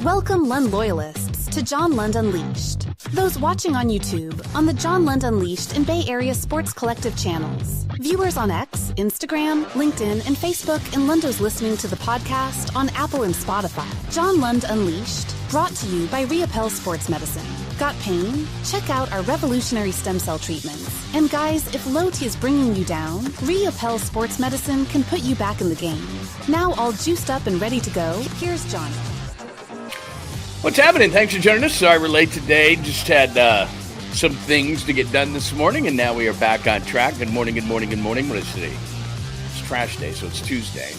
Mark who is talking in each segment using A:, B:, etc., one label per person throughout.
A: Welcome Lund loyalists to John Lund Unleashed. Those watching on YouTube, on the John Lund Unleashed and Bay Area Sports Collective channels. Viewers on X, Instagram, LinkedIn, and Facebook, and Lunders listening to the podcast on Apple and Spotify. John Lund Unleashed, brought to you by 𝐟𝐸𝐵L Sports Medicine. Got pain? Check out our revolutionary stem cell treatments. And guys, if low T is bringing you down, 𝐟𝐸𝐵L Sports Medicine can put you back in the game. Now all juiced up and ready to go, here's John.
B: What's happening? Thanks for joining us. Sorry we're late today. Just had some things to get done this morning, and now we are back on track. Good morning, good morning, good morning. What is today? It's trash day, so it's Tuesday.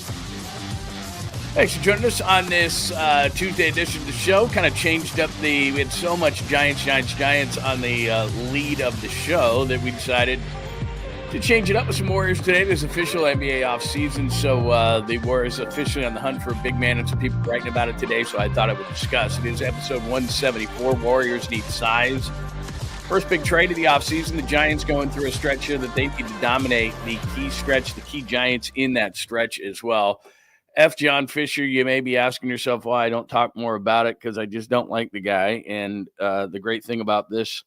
B: Thanks for joining us on this Tuesday edition of the show. Kind of changed up we had so much Giants on the lead of the show that we decided to change it up with some Warriors today. There's official NBA offseason, so the Warriors officially on the hunt for a big man, and some people writing about it today, so I thought I would discuss. It is episode 174. Warriors need size. First big trade of the offseason. The Giants going through a stretch here that they need to dominate the key stretch, the key Giants in that stretch as well. F. John Fisher, you may be asking yourself why I don't talk more about it, because I just don't like the guy. And the great thing about this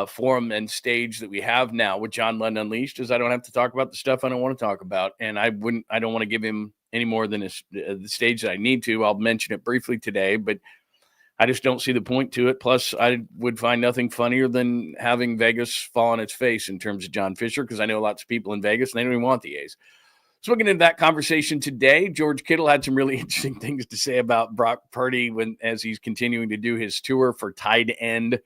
B: forum and stage that we have now with John Lund Unleashed is I don't have to talk about the stuff I don't want to talk about. And I don't want to give him any more than the stage that I need to. I'll mention it briefly today, but I just don't see the point to it. Plus, I would find nothing funnier than having Vegas fall on its face in terms of John Fisher, because I know lots of people in Vegas, and they don't even want the A's. So we're getting into that conversation today. George Kittle had some really interesting things to say about Brock Purdy as he's continuing to do his tour for Tight End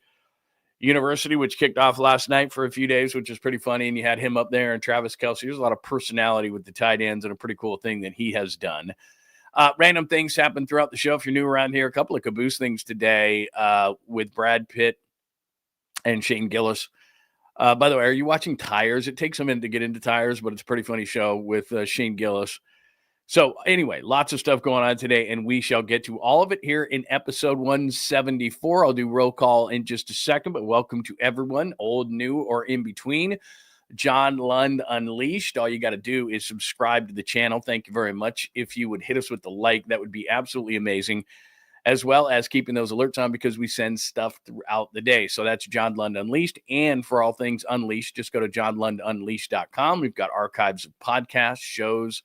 B: University, which kicked off last night for a few days, which is pretty funny. And you had him up there and Travis Kelce. There's a lot of personality with the tight ends and a pretty cool thing that he has done. Random things happen throughout the show. If you're new around here, a couple of Caboose things today with Brad Pitt and Shane Gillis. By the way, are you watching Tires? It takes a minute to get into Tires, but it's a pretty funny show with Shane Gillis. So anyway, lots of stuff going on today, and we shall get to all of it here in episode 174. I'll do roll call in just a second, but welcome to everyone, old, new, or in between. John Lund Unleashed. All you got to do is subscribe to the channel. Thank you very much. If you would hit us with the like, that would be absolutely amazing, as well as keeping those alerts on because we send stuff throughout the day. So that's John Lund Unleashed. And for all things Unleashed, just go to johnlundunleashed.com. We've got archives of podcasts, shows,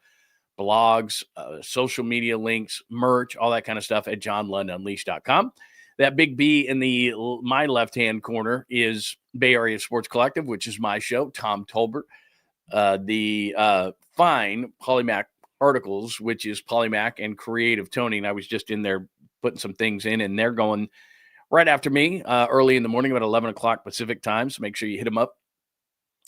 B: blogs, social media links, merch, all that kind of stuff at johnlundunleashed.com. That big B in my left-hand corner is Bay Area Sports Collective, which is my show, Tom Tolbert. The fine Polymac Articles, which is Polymac and Creative Toning. I was just in there putting some things in, and they're going right after me early in the morning, about 11 o'clock Pacific time. So make sure you hit them up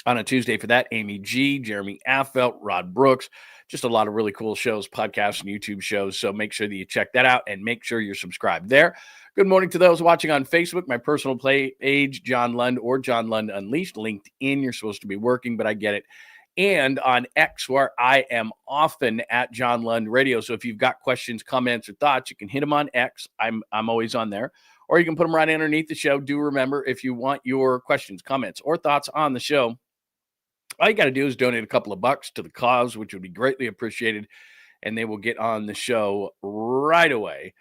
B: on a Tuesday for that. Amy G, Jeremy Affelt, Rod Brooks, just a lot of really cool shows, podcasts, and YouTube shows. So make sure that you check that out and make sure you're subscribed there. Good morning to those watching on Facebook, my personal page, John Lund or John Lund Unleashed. LinkedIn, you're supposed to be working, but I get it. And on X, where I am often at John Lund Radio. So if you've got questions, comments, or thoughts, you can hit them on X. I'm always on there. Or you can put them right underneath the show. Do remember, if you want your questions, comments, or thoughts on the show, all you got to do is donate a couple of bucks to the cause, which would be greatly appreciated, and they will get on the show right away.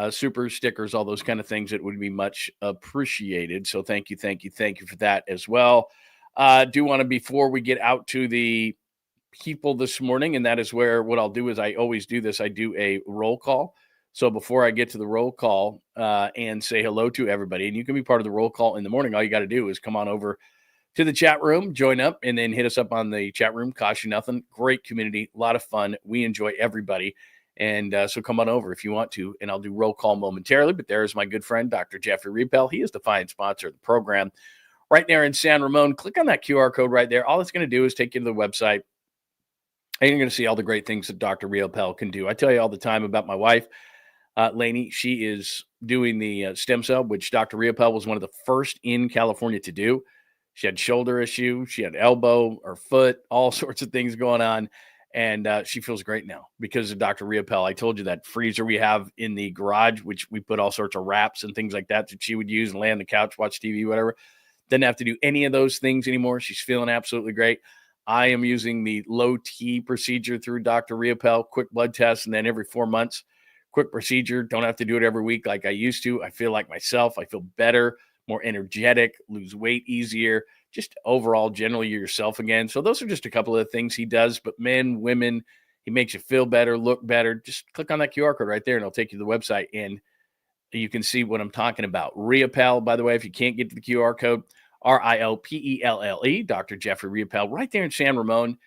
B: Super stickers, all those kind of things, it would be much appreciated. So thank you for that as well. Do want to, before we get out to the people this morning, and that is where what I'll do is I always do this. I do a roll call. So before I get to the roll call and say hello to everybody, and you can be part of the roll call in the morning, all you got to do is come on over to the chat room, join up, and then hit us up on the chat room. Cost you nothing. Great community, a lot of fun. We enjoy everybody. And so come on over if you want to, and I'll do roll call momentarily. But there's my good friend, Dr. Jeffrey 𝐟𝐸𝐵. He is the fine sponsor of the program right there in San Ramon. Click on that QR code right there. All it's going to do is take you to the website, and you're going to see all the great things that Dr. 𝐟𝐸𝐵 can do. I tell you all the time about my wife, Lainey. She is doing the stem cell, which Dr. 𝐟𝐸𝐵 was one of the first in California to do. She had shoulder issue. She had elbow or foot, all sorts of things going on. And she feels great now because of Dr. 𝐟𝐸𝐵. I told you that freezer we have in the garage, which we put all sorts of wraps and things like that she would use and lay on the couch, watch TV, whatever. Didn't have to do any of those things anymore. She's feeling absolutely great. I am using the low T procedure through Dr. 𝐟𝐸𝐵, quick blood test, and then every 4 months, quick procedure. Don't have to do it every week like I used to. I feel like myself. I feel better, more energetic, lose weight easier, just overall, generally yourself again. So those are just a couple of the things he does. But men, women, he makes you feel better, look better. Just click on that QR code right there, and it'll take you to the website, and you can see what I'm talking about. 𝐟𝐸𝐵𝐿, by the way, if you can't get to the QR code, �RILPELLE, Dr. Jeffrey 𝐟𝐸𝐵𝐿, right there in San Ramon.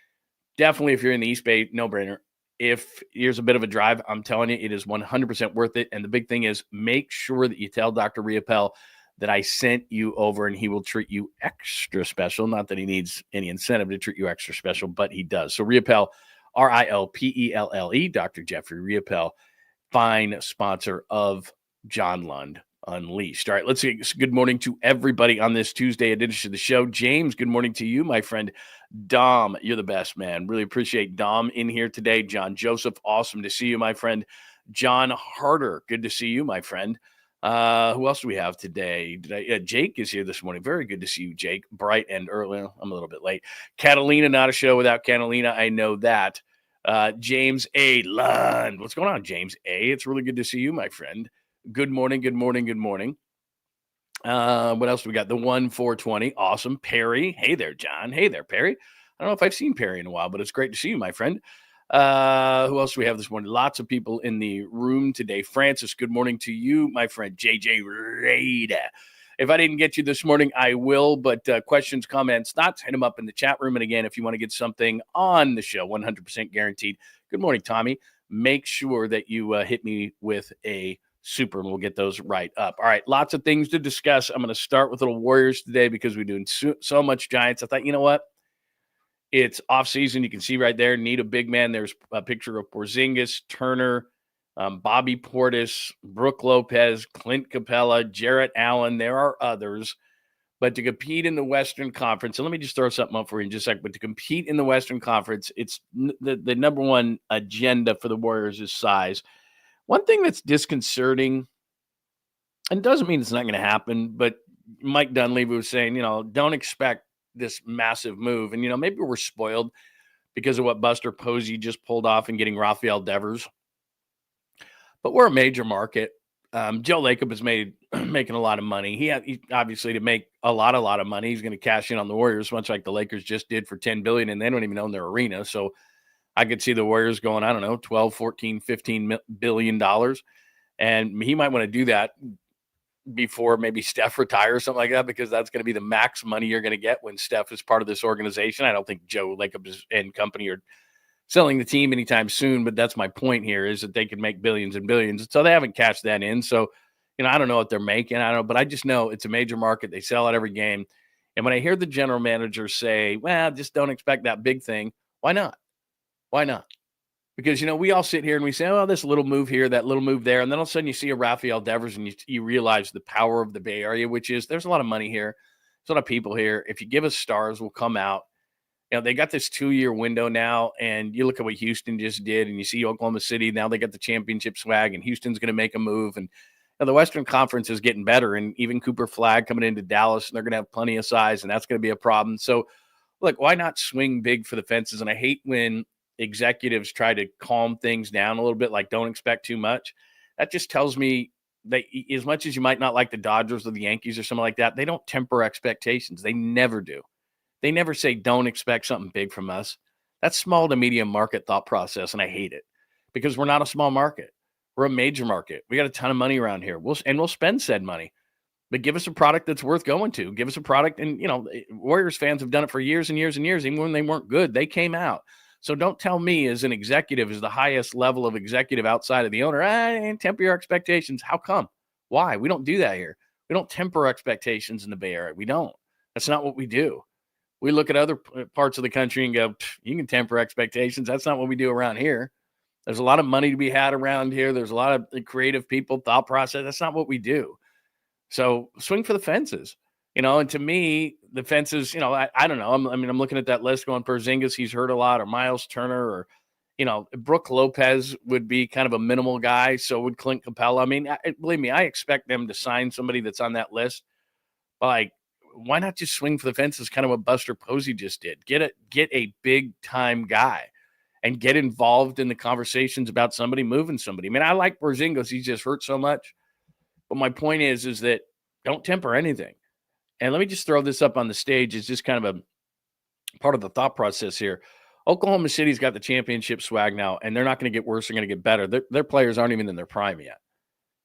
B: Definitely, if you're in the East Bay, no-brainer. If here's a bit of a drive, I'm telling you, it is 100% worth it. And the big thing is, make sure that you tell Dr. 𝐟𝐸𝐵𝐿 that I sent you over, and he will treat you extra special. Not that he needs any incentive to treat you extra special, but he does. So 𝐟𝐸𝐵𝐿, �РILPELLE, Dr. Jeffrey 𝐟𝐸𝐵𝐿, fine sponsor of John Lund Unleashed. All right, let's see. Good morning to everybody on this Tuesday edition of the show. James, good morning to you, my friend. Dom, you're the best, man. Really appreciate Dom in here today. John Joseph, awesome to see you, my friend. John Harder, good to see you, my friend. Who else do we have today? Jake is here this morning. Very good to see you, Jake. Bright and early. I'm a little bit late. Catalina, not a show without Catalina. I know that. James A. Lund. What's going on, James A.? It's really good to see you, my friend. Good morning, good morning, good morning. What else do we got? The 1-420. Awesome. Perry. Hey there, John. Hey there, Perry. I don't know if I've seen Perry in a while, but it's great to see you, my friend. Who else do we have this morning? Lots of people in the room today. Francis, good morning to you, my friend. JJ Rada. If I didn't get you this morning, I will, but questions, comments, thoughts, hit them up in the chat room. And again, if you want to get something on the show, 100% guaranteed. Good morning, Tommy. Make sure that you hit me with a super, and we'll get those right up. All right, lots of things to discuss. I'm going to start with little Warriors today because we're doing so much Giants. I thought, you know what? It's off season. You can see right there, need a big man. There's a picture of Porzingis, Turner, Bobby Portis, Brook Lopez, Clint Capella, Jarrett Allen. There are others. But to compete in the Western Conference, and let me just throw something up for you in just a second, but to compete in the Western Conference, it's the number one agenda for the Warriors is size. One thing that's disconcerting, and doesn't mean it's not going to happen, but Mike Dunleavy was saying, don't expect this massive move. And, maybe we're spoiled because of what Buster Posey just pulled off in getting Rafael Devers. But we're a major market. Joe Lacob is making a lot of money. He obviously, to make a lot of money, he's going to cash in on the Warriors, much like the Lakers just did for $10 billion, and they don't even own their arena. So I could see the Warriors going, I don't know, 12, 14, $15 billion. And he might want to do that before maybe Steph retires or something like that, because that's going to be the max money you're going to get when Steph is part of this organization. I don't think Joe Lacob and company are selling the team anytime soon, but that's my point here, is that they can make billions and billions. So they haven't cashed that in. So, I don't know what they're making. I don't know, but I just know it's a major market. They sell out every game. And when I hear the general manager say, well, just don't expect that big thing. Why not? Why not? Because, we all sit here and we say, oh, this little move here, that little move there. And then all of a sudden you see a Rafael Devers and you realize the power of the Bay Area, which is there's a lot of money here. There's a lot of people here. If you give us stars, we'll come out. They got this 2-year window now, and you look at what Houston just did, and you see Oklahoma City. Now they got the championship swag, and Houston's going to make a move. And the Western Conference is getting better, and even Cooper Flagg coming into Dallas, and they're going to have plenty of size, and that's going to be a problem. So, look, why not swing big for the fences? And I hate when executives try to calm things down a little bit, like don't expect too much. That just tells me that as much as you might not like the Dodgers or the Yankees or something like that, they don't temper expectations. They never do. They never say, don't expect something big from us. That's small to medium market thought process, and I hate it because we're not a small market. We're a major market. We got a ton of money around here. We'll spend said money, but give us a product that's worth going to. Give us a product, and, Warriors fans have done it for years and years and years. Even when they weren't good, they came out. So don't tell me as an executive, as the highest level of executive outside of the owner, temper your expectations. How come? Why? We don't do that here. We don't temper expectations in the Bay Area. We don't. That's not what we do. We look at other parts of the country and go, you can temper expectations. That's not what we do around here. There's a lot of money to be had around here. There's a lot of creative people, thought process. That's not what we do. So swing for the fences, and to me, the fences, I don't know. I'm looking at that list going, Porzingis, he's hurt a lot, or Miles Turner, or, Brook Lopez would be kind of a minimal guy. So would Clint Capella. Believe me, I expect them to sign somebody that's on that list. But why not just swing for the fences? Kind of what Buster Posey just did. Get a big time guy. and get involved in the conversations about somebody moving somebody. I mean, I like Porzingis. He's just hurt so much. But my point is that don't temper anything. And let me just throw this up on the stage. It's just kind of a part of the thought process here. Oklahoma City's got the championship swag now, and they're not going to get worse. They're going to get better. Their players aren't even in their prime yet.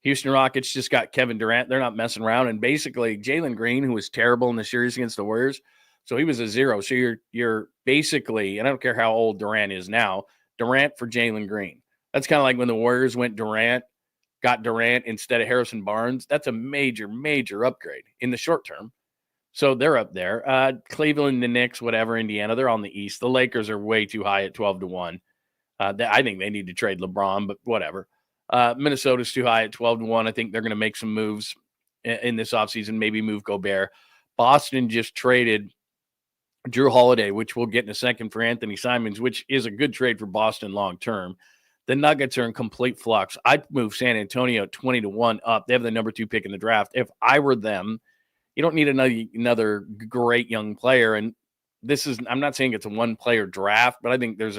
B: Houston Rockets just got Kevin Durant. They're not messing around. And basically, Jalen Green, who was terrible in the series against the Warriors, so he was a 0. So you're basically, and I don't care how old Durant is now, Durant for Jalen Green. That's kind of like when the Warriors got Durant instead of Harrison Barnes. That's a major, major upgrade in the short term. So they're up there. Cleveland, the Knicks, whatever, Indiana, they're on the East. The Lakers are way too high at 12-1. I think they need to trade LeBron, but whatever. Minnesota's too high at 12-1. I think they're going to make some moves in this offseason, maybe move Gobert. Boston just traded Jrue Holiday, which we'll get in a second, for Anthony Simons, which is a good trade for Boston long term. The Nuggets are in complete flux. I'd move San Antonio 20-1 up. They have the number 2 pick in the draft. If I were them, you don't need another great young player. And I'm not saying it's a one-player draft, but I think there's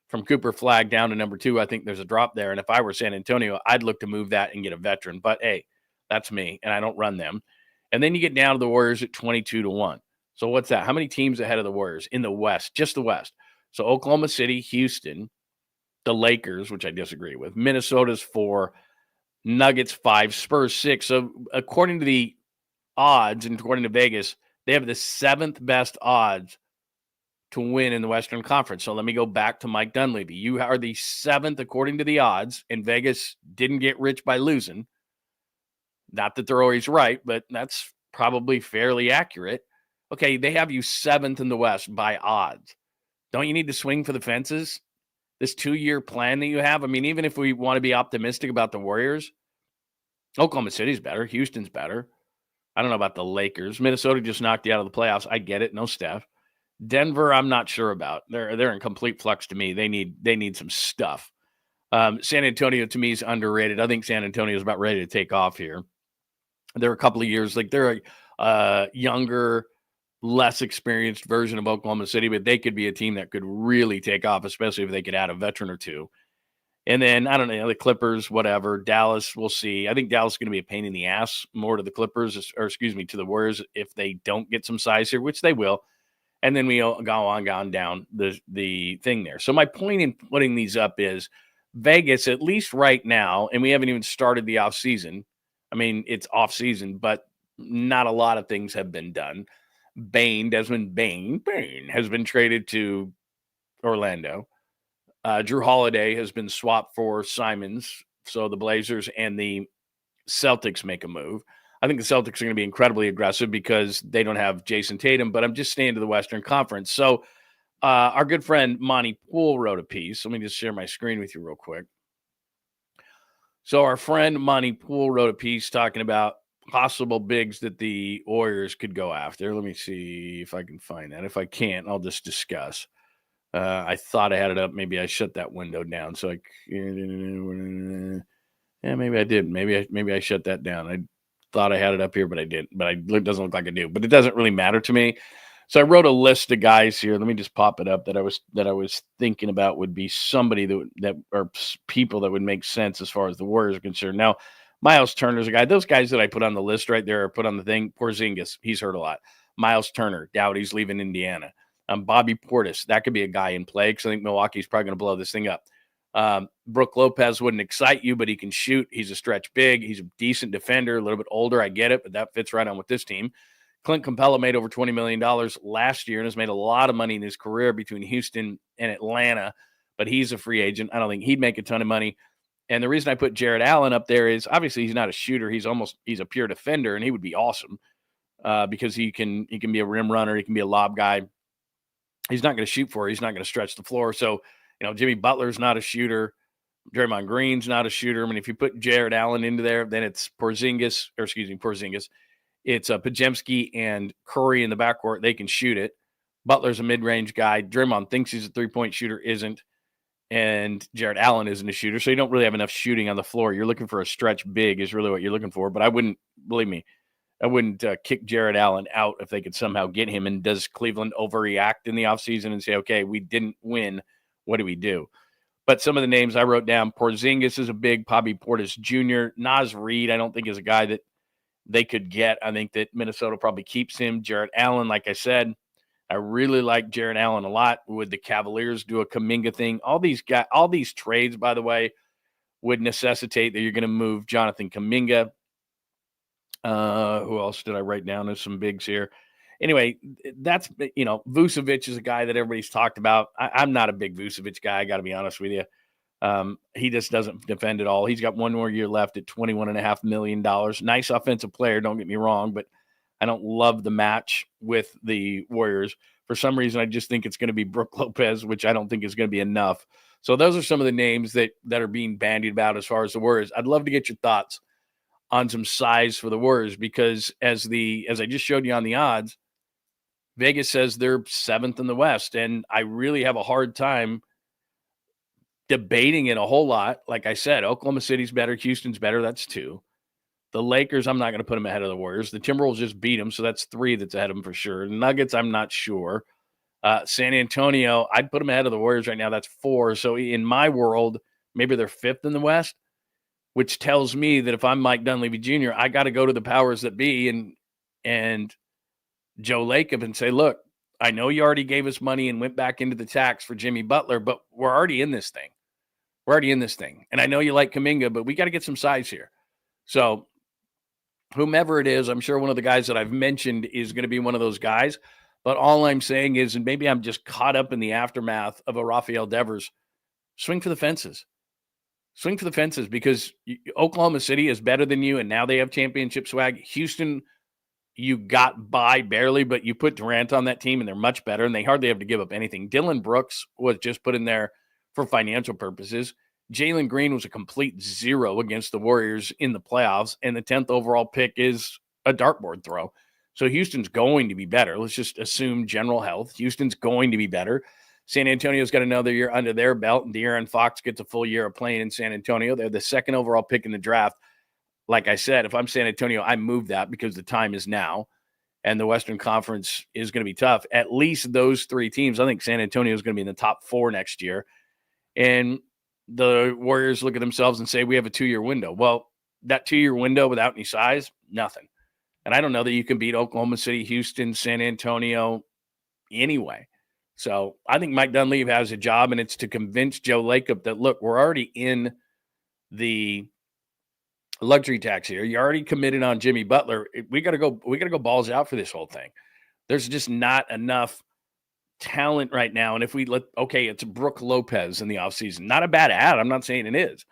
B: from Cooper Flag down to number 2, I think there's a drop there. And if I were San Antonio, I'd look to move that and get a veteran. But, hey, that's me, and I don't run them. And then you get down to the Warriors at 22-1. So what's that? How many teams ahead of the Warriors in the West? Just the West. So Oklahoma City, Houston, the Lakers, which I disagree with, Minnesota's 4, Nuggets 5, Spurs 6. So according to the odds and according to Vegas, they have the 7th best odds to win in the Western Conference. So let me go back to Mike Dunleavy. You are the 7th according to the odds, and Vegas didn't get rich by losing. Not that they're always right, but that's probably fairly accurate. Okay, they have you 7th in the West by odds. Don't you need to swing for the fences? This 2-year plan that you have? I mean, even if we want to be optimistic about the Warriors, Oklahoma City's better. Houston's better. I don't know about the Lakers. Minnesota just knocked you out of the playoffs. I get it. No Steph. Denver, I'm not sure about. They're in complete flux to me. They need some stuff. San Antonio, to me, is underrated. I think San Antonio is about ready to take off here. They're a couple of years, they're a younger, less experienced version of Oklahoma City, but they could be a team that could really take off, especially if they could add a veteran or two. And then, I don't know, the Clippers, whatever. Dallas, we'll see. I think Dallas is going to be a pain in the ass more to the Clippers, to the Warriors if they don't get some size here, which they will. And then we go on down the thing there. So my point in putting these up is Vegas, at least right now, and we haven't even started the offseason. I mean, it's off-season, but not a lot of things have been done. Desmond Bane has been traded to Orlando. Jrue Holiday has been swapped for Simons. So the Blazers and the Celtics make a move. I think the Celtics are going to be incredibly aggressive because they don't have Jason Tatum, but I'm just staying to the Western Conference. So our good friend Monty Poole wrote a piece. Let me just share my screen with you real quick. So our friend Monty Poole wrote a piece talking about possible bigs that the Warriors could go after. Let me see if I can find that. If I can't, I'll just discuss. I thought I had it up. Maybe I shut that window down. So maybe I did. Maybe I shut that down. I thought I had it up here, but I didn't. But it doesn't look like I do. But it doesn't really matter to me. So I wrote a list of guys here. Let me just pop it up that I was thinking about would be somebody that or people that would make sense as far as the Warriors are concerned. Now, Miles Turner's a guy. Those guys that I put on the list right there, put on the thing. Porzingis, he's hurt a lot. Miles Turner, doubt he's leaving Indiana. Bobby Portis, that could be a guy in play because I think Milwaukee's probably going to blow this thing up. Brook Lopez wouldn't excite you, but he can shoot. He's a stretch big. He's a decent defender, a little bit older. I get it, but that fits right on with this team. Clint Capella made over $20 million last year and has made a lot of money in his career between Houston and Atlanta, but he's a free agent. I don't think he'd make a ton of money. And the reason I put Jared Allen up there is obviously he's not a shooter. He's a pure defender, and he would be awesome because he can be a rim runner. He can be a lob guy. He's not going to shoot for it. He's not going to stretch the floor. So, Jimmy Butler's not a shooter. Draymond Green's not a shooter. I mean, if you put Jared Allen into there, then it's Porzingis. It's Podziemski and Curry in the backcourt. They can shoot it. Butler's a mid-range guy. Draymond thinks he's a three-point shooter, isn't. And Jared Allen isn't a shooter. So you don't really have enough shooting on the floor. You're looking for a stretch big is really what you're looking for. But I wouldn't kick Jared Allen out if they could somehow get him. And does Cleveland overreact in the offseason and say, okay, we didn't win. what do we do? But some of the names I wrote down, Porzingis is a big, Bobby Portis Jr., Naz Reid, I don't think is a guy that they could get. I think that Minnesota probably keeps him. Jarrett Allen, like I said, I really like Jarrett Allen a lot. Would the Cavaliers do a Kuminga thing? All these trades, by the way, would necessitate that you're going to move Jonathan Kuminga. Who else did I write down? There's some bigs here. Anyway, that's, Vucevic is a guy that everybody's talked about. I'm not a big Vucevic guy. I got to be honest with you. He just doesn't defend at all. He's got one more year left at $21.5 million. Nice offensive player, don't get me wrong, but I don't love the match with the Warriors. For some reason, I just think it's going to be Brook Lopez, which I don't think is going to be enough. So those are some of the names that are being bandied about as far as the Warriors. I'd love to get your thoughts on some size for the Warriors, because as I just showed you on the odds, Vegas says they're 7th in the West, and I really have a hard time debating it a whole lot. Like I said, Oklahoma City's better, Houston's better, that's 2. The Lakers, I'm not going to put them ahead of the Warriors. The Timberwolves just beat them, so that's 3 that's ahead of them for sure. The Nuggets, I'm not sure. San Antonio, I'd put them ahead of the Warriors right now, that's 4. So in my world, maybe they're 5th in the West, which tells me that if I'm Mike Dunleavy Jr., I got to go to the powers that be and Joe Lacob and say, look, I know you already gave us money and went back into the tax for Jimmy Butler, but we're already in this thing. And I know you like Kuminga, but we got to get some size here. So whomever it is, I'm sure one of the guys that I've mentioned is going to be one of those guys. But all I'm saying is, and maybe I'm just caught up in the aftermath of a Rafael Devers, swing for the fences. Swing for the fences, because Oklahoma City is better than you, and now they have championship swag. Houston, you got by barely, but you put Durant on that team, and they're much better, and they hardly have to give up anything. Dillon Brooks was just put in there for financial purposes. Jalen Green was a complete zero against the Warriors in the playoffs, and the 10th overall pick is a dartboard throw. So Houston's going to be better. Let's just assume general health. Houston's going to be better. San Antonio's got another year under their belt, and De'Aaron Fox gets a full year of playing in San Antonio. They're the 2nd overall pick in the draft. Like I said, if I'm San Antonio, I move that because the time is now, and the Western Conference is going to be tough. At least those 3 teams, I think San Antonio is going to be in the top 4 next year. And the Warriors look at themselves and say, we have a 2-year window. Well, that 2-year window without any size, nothing. And I don't know that you can beat Oklahoma City, Houston, San Antonio anyway. So I think Mike Dunleavy has a job, and it's to convince Joe Lacob that, look, we're already in the luxury tax here. You already committed on Jimmy Butler. We got to go balls out for this whole thing. There's just not enough talent right now. And if it's Brook Lopez in the offseason. Not a bad ad. I'm not saying it is,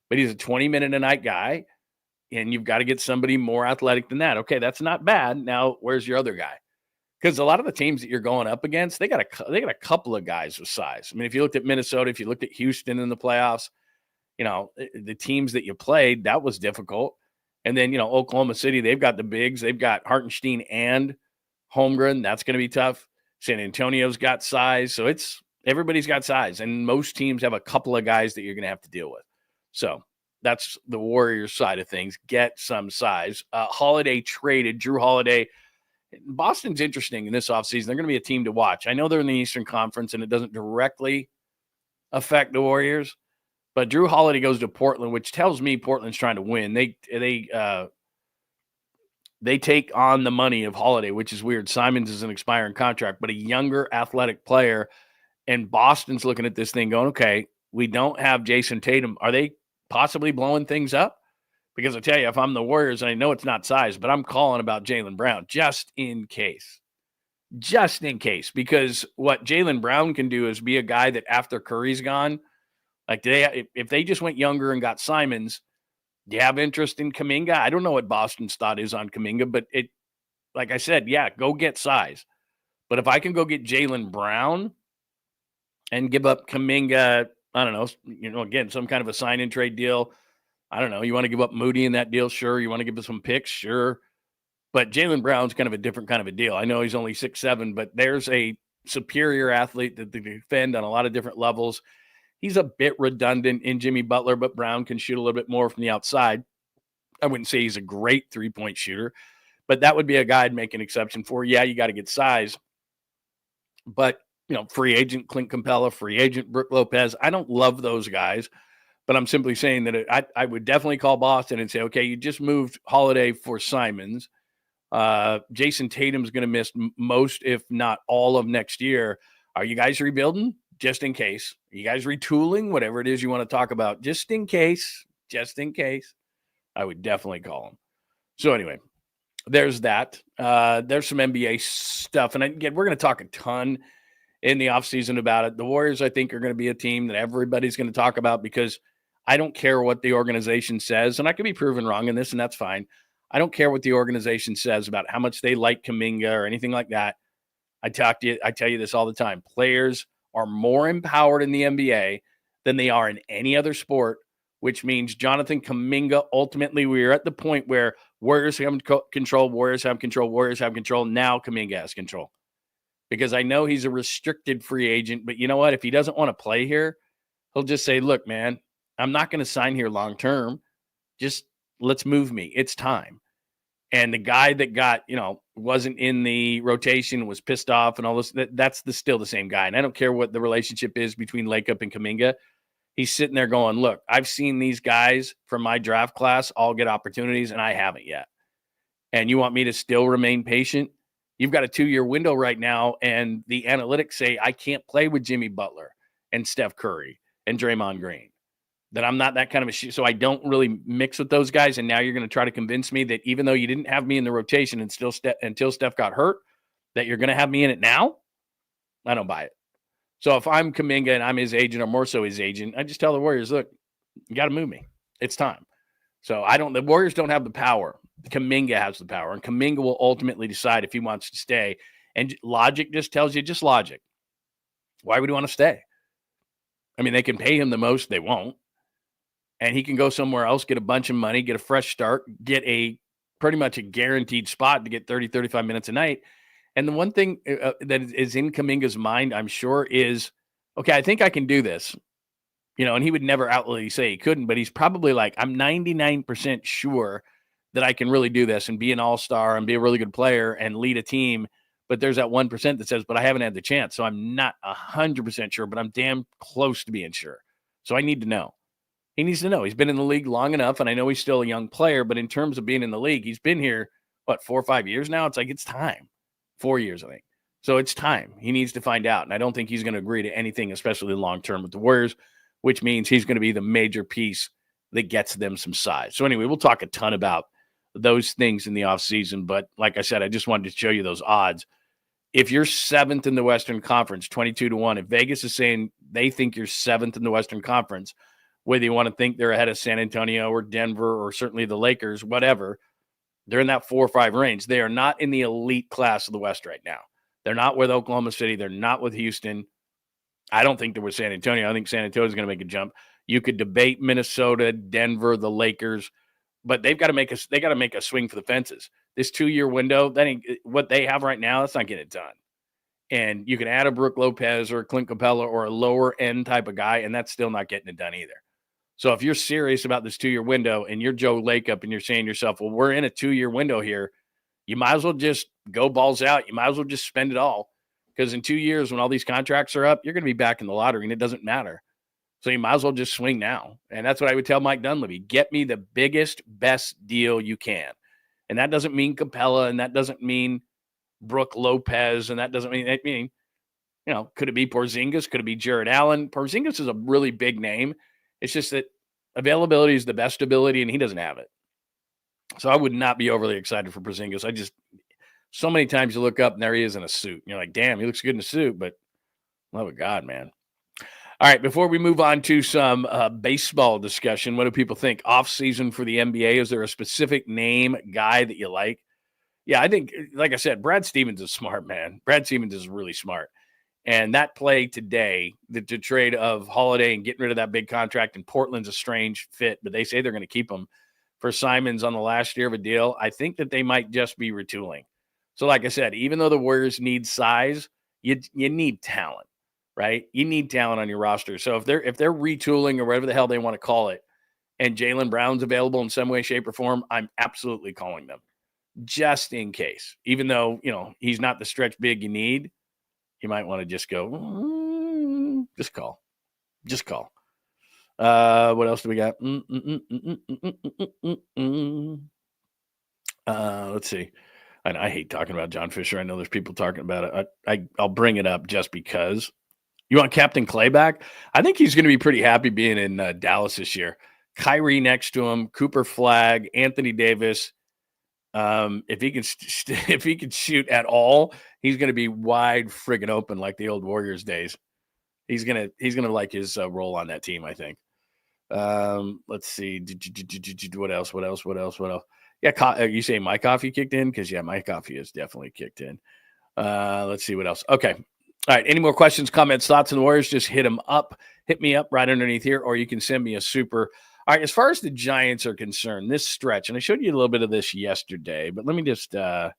B: but he's a 20-minute-a-night guy, and you've got to get somebody more athletic than that. Okay, that's not bad. Now, where's your other guy? Because a lot of the teams that you're going up against, they got a couple of guys with size. I mean, if you looked at Minnesota, if you looked at Houston in the playoffs, the teams that you played, that was difficult. And then, Oklahoma City, they've got the bigs. They've got Hartenstein and Holmgren. That's going to be tough. San Antonio's got size. So everybody's got size. And most teams have a couple of guys that you're going to have to deal with. So that's the Warriors side of things. Get some size. Holiday traded. Drew Holiday. Boston's interesting in this offseason. They're going to be a team to watch. I know they're in the Eastern Conference, and it doesn't directly affect the Warriors. But Drew Holiday goes to Portland, which tells me Portland's trying to win. They take on the money of Holiday, which is weird. Simons is an expiring contract, but a younger athletic player. And Boston's looking at this thing going, okay, we don't have Jason Tatum. Are they possibly blowing things up? Because I tell you, if I'm the Warriors, and I know it's not size, but I'm calling about Jaylen Brown just in case. Just in case. Because what Jaylen Brown can do is be a guy that after Curry's gone, like if they just went younger and got Simons, do you have interest in Kuminga? I don't know what Boston's thought is on Kuminga, but like I said, yeah, go get size. But if I can go get Jaylen Brown and give up Kuminga, I don't know, again, some kind of a sign and trade deal. I don't know. You want to give up Moody in that deal? Sure. You want to give us some picks? Sure. But Jaylen Brown's kind of a different kind of a deal. I know he's only 6'7", but there's a superior athlete that they defend on a lot of different levels. He's a bit redundant in Jimmy Butler, but Brown can shoot a little bit more from the outside. I wouldn't say he's a great three-point shooter, but that would be a guy I'd make an exception for. Yeah, you got to get size. But, free agent Clint Capella, free agent Brook Lopez. I don't love those guys, but I'm simply saying that I would definitely call Boston and say, okay, you just moved Holiday for Simons. Jason Tatum's going to miss most, if not all, of next year. Are you guys rebuilding? Just in case. Are you guys retooling? Whatever it is you want to talk about, just in case, I would definitely call them. So anyway, there's that. There's some NBA stuff. And again, we're going to talk a ton in the offseason about it. The Warriors, I think, are going to be a team that everybody's going to talk about because I don't care what the organization says. And I can be proven wrong in this, and that's fine. I don't care what the organization says about how much they like Kuminga or anything like that. I tell you this all the time. Players are more empowered in the NBA than they are in any other sport, which means Jonathan Kuminga, ultimately, we are at the point where Warriors have control, Warriors have control. Now Kuminga has control. Because I know he's a restricted free agent, but you know what? If he doesn't want to play here, he'll just say, look, man, I'm not going to sign here long term. Just let's move me. It's time. And the guy that wasn't in the rotation, was pissed off and all this, that's still the same guy. And I don't care what the relationship is between Lakeup and Kuminga. He's sitting there going, look, I've seen these guys from my draft class all get opportunities, and I haven't yet. And you want me to still remain patient? You've got a 2-year window right now, and the analytics say I can't play with Jimmy Butler and Steph Curry and Draymond Green. That I'm not that kind of a so I don't really mix with those guys. And now you're going to try to convince me that even though you didn't have me in the rotation and until Steph got hurt, that you're going to have me in it now? I don't buy it. So if I'm Kuminga and I'm his agent, or more so his agent, I just tell the Warriors, look, you got to move me. It's time. So the Warriors don't have the power. Kuminga has the power, and Kuminga will ultimately decide if he wants to stay. And logic just tells you, just logic. Why would he want to stay? I mean, they can pay him the most. They won't. And he can go somewhere else, get a bunch of money, get a fresh start, get pretty much a guaranteed spot to get 30, 35 minutes a night. And the one thing that is in Kuminga's mind, I'm sure, is, okay, I think I can do this. And he would never outwardly say he couldn't, but he's probably like, I'm 99% sure that I can really do this and be an all-star and be a really good player and lead a team. But there's that 1% that says, but I haven't had the chance. So I'm not 100% sure, but I'm damn close to being sure. So I need to know. He needs to know. He's been in the league long enough, and I know he's still a young player, but in terms of being in the league, he's been here, 4 or 5 years now? It's like, it's time. 4 years, I think. So it's time. He needs to find out, and I don't think he's going to agree to anything, especially long-term with the Warriors, which means he's going to be the major piece that gets them some size. So anyway, we'll talk a ton about those things in the offseason, but like I said, I just wanted to show you those odds. If you're 7th in the Western Conference, 22-1, if Vegas is saying they think you're 7th in the Western Conference, whether you want to think they're ahead of San Antonio or Denver or certainly the Lakers, whatever, they're in that 4 or 5 range. They are not in the elite class of the West right now. They're not with Oklahoma City. They're not with Houston. I don't think they're with San Antonio. I think San Antonio is going to make a jump. You could debate Minnesota, Denver, the Lakers, but they got to make a swing for the fences. This 2-year window, that ain't what they have right now. That's not getting it done. And you can add a Brook Lopez or a Clint Capella or a lower end type of guy, and that's still not getting it done either. So if you're serious about this 2-year window and you're Joe Lakeup and you're saying to yourself, well, we're in a 2-year window here, you might as well just go balls out. You might as well just spend it all, because in 2 years when all these contracts are up, you're going to be back in the lottery and it doesn't matter. So you might as well just swing now. And that's what I would tell Mike Dunleavy. Get me the biggest, best deal you can. And that doesn't mean Capella, and that doesn't mean Brook Lopez, and that doesn't mean, could it be Porzingis? Could it be Jared Allen? Porzingis is a really big name. It's just that availability is the best ability, and he doesn't have it. So I would not be overly excited for Porzingis. So many times you look up and there he is in a suit. And you're like, damn, he looks good in a suit, but love of God, man. All right, before we move on to some baseball discussion, what do people think? Off-season for the NBA, is there a specific name, guy that you like? Yeah, I think, like I said, Brad Stevens is smart, man. Brad Stevens is really smart. And that play today, the trade of Holiday and getting rid of that big contract, and Portland's a strange fit, but they say they're going to keep him for Simons on the last year of a deal. I think that they might just be retooling. So like I said, even though the Warriors need size, you need talent, right? You need talent on your roster. So if they're retooling or whatever the hell they want to call it, and Jaylen Brown's available in some way, shape, or form, I'm absolutely calling them just in case. Even though, he's not the stretch big you need, you might want to just go, just call. Just call. What else do we got? Let's see. I hate talking about John Fisher. I know there's people talking about it. I'll bring it up just because. You want Captain Clay back? I think he's going to be pretty happy being in Dallas this year. Kyrie next to him, Cooper Flagg, Anthony Davis. If he can shoot at all, he's going to be wide friggin' open like the old Warriors days. He's gonna like his role on that team, I think. Let's see. What else? Yeah, you say my coffee kicked in? Because, yeah, my coffee is definitely kicked in. Let's see what else. Okay. All right. Any more questions, comments, thoughts on the Warriors? Just hit me up right underneath here, or you can send me a super. All right. As far as the Giants are concerned, this stretch, and I showed you a little bit of this yesterday, but let me just let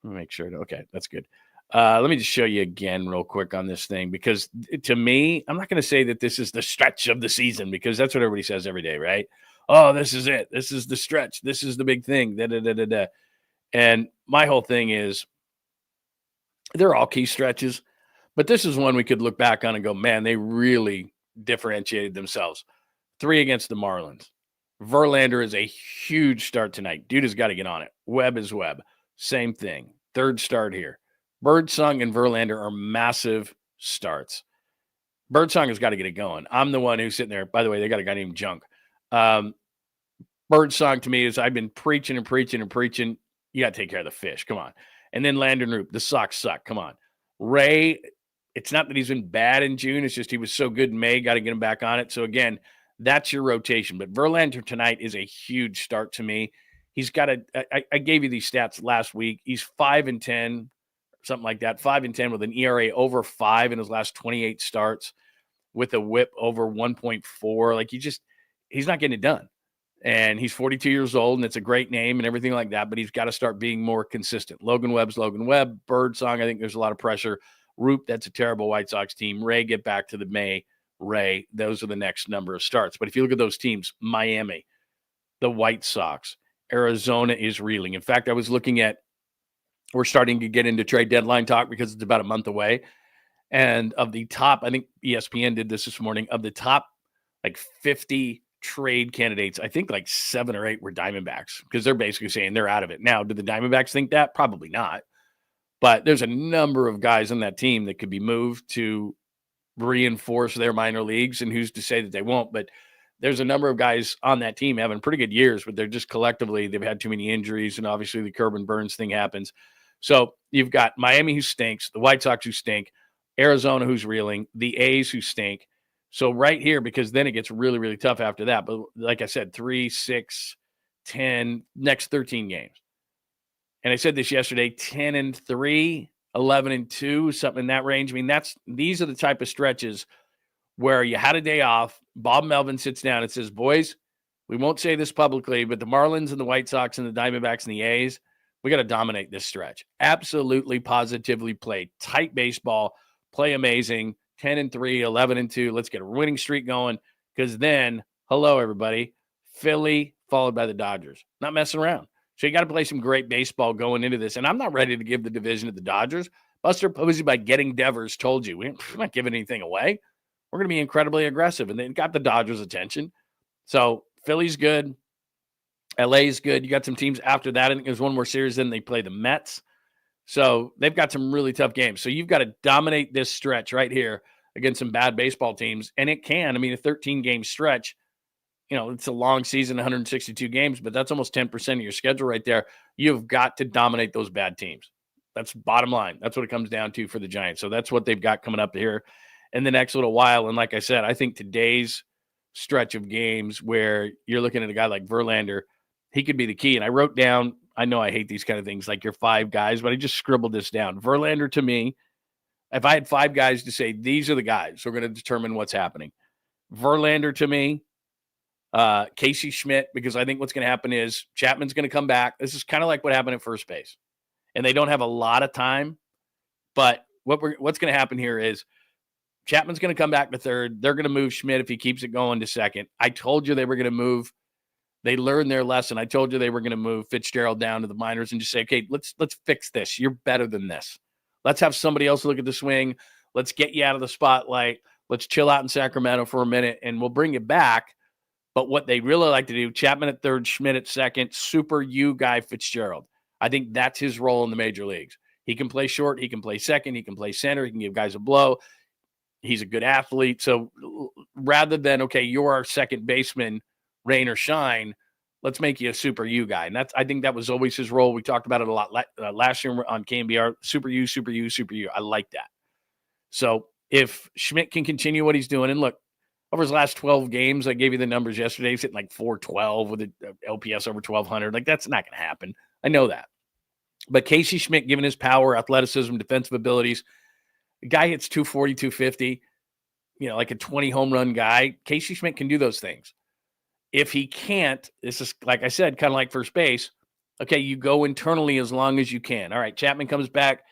B: me make sure. Okay, that's good. Let me just show you again real quick on this thing, because to me, I'm not going to say that this is the stretch of the season, because that's what everybody says every day, right? Oh, this is it. This is the stretch. This is the big thing. And my whole thing is they're all key stretches, but this is one we could look back on and go, man, they really differentiated themselves. 3 against the Marlins. Verlander is a huge start tonight. Dude has got to get on it. Webb is Webb. Same thing. 3rd start here. Birdsong and Verlander are massive starts. Birdsong has got to get it going. I'm the one who's sitting there. By the way, they got a guy named Junk. Birdsong to me is, I've been preaching. You got to take care of the fish. Come on. And then Landon Roop. The Sox suck. Come on. Ray, it's not that he's been bad in June. It's just he was so good in May. Got to get him back on it. So, again, that's your rotation. But Verlander tonight is a huge start to me. He's got I gave you these stats last week. He's 5-10. Something like that, 5-10 with an ERA over 5 in his last 28 starts, with a WHIP over 1.4. Like, he's not getting it done. And he's 42 years old, and it's a great name and everything like that, but he's got to start being more consistent. Logan Webb's Logan Webb. Birdsong, I think there's a lot of pressure. Roop, that's a terrible White Sox team. Ray, get back to the May. Ray, those are the next number of starts. But if you look at those teams, Miami, the White Sox, Arizona is reeling. In fact, I was looking at, we're starting to get into trade deadline talk because it's about a month away. And of the top, I think ESPN did this morning, of the top like 50 trade candidates, I think like 7 or 8 were Diamondbacks, because they're basically saying they're out of it. Now, do the Diamondbacks think that? Probably not. But there's a number of guys on that team that could be moved to reinforce their minor leagues, and who's to say that they won't? But there's a number of guys on that team having pretty good years, but they're just collectively, they've had too many injuries, and obviously the Corbin Burns thing happens. So you've got Miami, who stinks, the White Sox, who stink, Arizona, who's reeling, the A's, who stink. So right here, because then it gets really, really tough after that. But like I said, 3, 6, 10, next 13 games. And I said this yesterday, 10-3, 11-2, something in that range. I mean, these are the type of stretches where you had a day off. Bob Melvin sits down and says, boys, we won't say this publicly, but the Marlins and the White Sox and the Diamondbacks and the A's, we got to dominate this stretch. Absolutely, positively play tight baseball, play amazing, 10-3, 11-2. Let's get a winning streak going, because then, hello, everybody, Philly followed by the Dodgers. Not messing around. So you got to play some great baseball going into this. And I'm not ready to give the division to the Dodgers. Buster Posey, by getting Devers, told you, we're not giving anything away. We're going to be incredibly aggressive. And they got the Dodgers' attention. So Philly's good. LA's good. You got some teams after that. I think there's one more series, then they play the Mets. So they've got some really tough games. So you've got to dominate this stretch right here against some bad baseball teams. And it can. I mean, a 13-game stretch, it's a long season, 162 games, but that's almost 10% of your schedule right there. You've got to dominate those bad teams. That's bottom line. That's what it comes down to for the Giants. So that's what they've got coming up here in the next little while. And like I said, I think today's stretch of games where you're looking at a guy like Verlander, he could be the key. And I wrote down, I know I hate these kind of things, like your 5 guys, but I just scribbled this down. Verlander, to me, if I had 5 guys to say, these are the guys who are going to determine what's happening. Verlander, to me, Casey Schmidt, because I think what's going to happen is Chapman's going to come back. This is kind of like what happened at first base. And they don't have a lot of time, but what's going to happen here is Chapman's going to come back to third. They're going to move Schmidt if he keeps it going to second. I told you they were going to move. They learned their lesson. I told you they were going to move Fitzgerald down to the minors and just say, okay, let's fix this. You're better than this. Let's have somebody else look at the swing. Let's get you out of the spotlight. Let's chill out in Sacramento for a minute, and we'll bring you back. But what they really like to do, Chapman at third, Schmidt at second, super U guy Fitzgerald. I think that's his role in the major leagues. He can play short. He can play second. He can play center. He can give guys a blow. He's a good athlete. So rather than, okay, you're our second baseman, rain or shine, let's make you a super U guy. And I think that was always his role. We talked about it a lot last year on KNBR, super U, super U, super U. I like that. So if Schmidt can continue what he's doing, and look, over his last 12 games, I gave you the numbers yesterday. He's hitting like 412 with an LPS over 1,200. Like, that's not going to happen. I know that. But Casey Schmidt, given his power, athleticism, defensive abilities, the guy hits 240, 250, like a 20 home run guy. Casey Schmidt can do those things. If he can't, this is, like I said, kind of like first base. Okay, you go internally as long as you can. All right, Chapman comes back.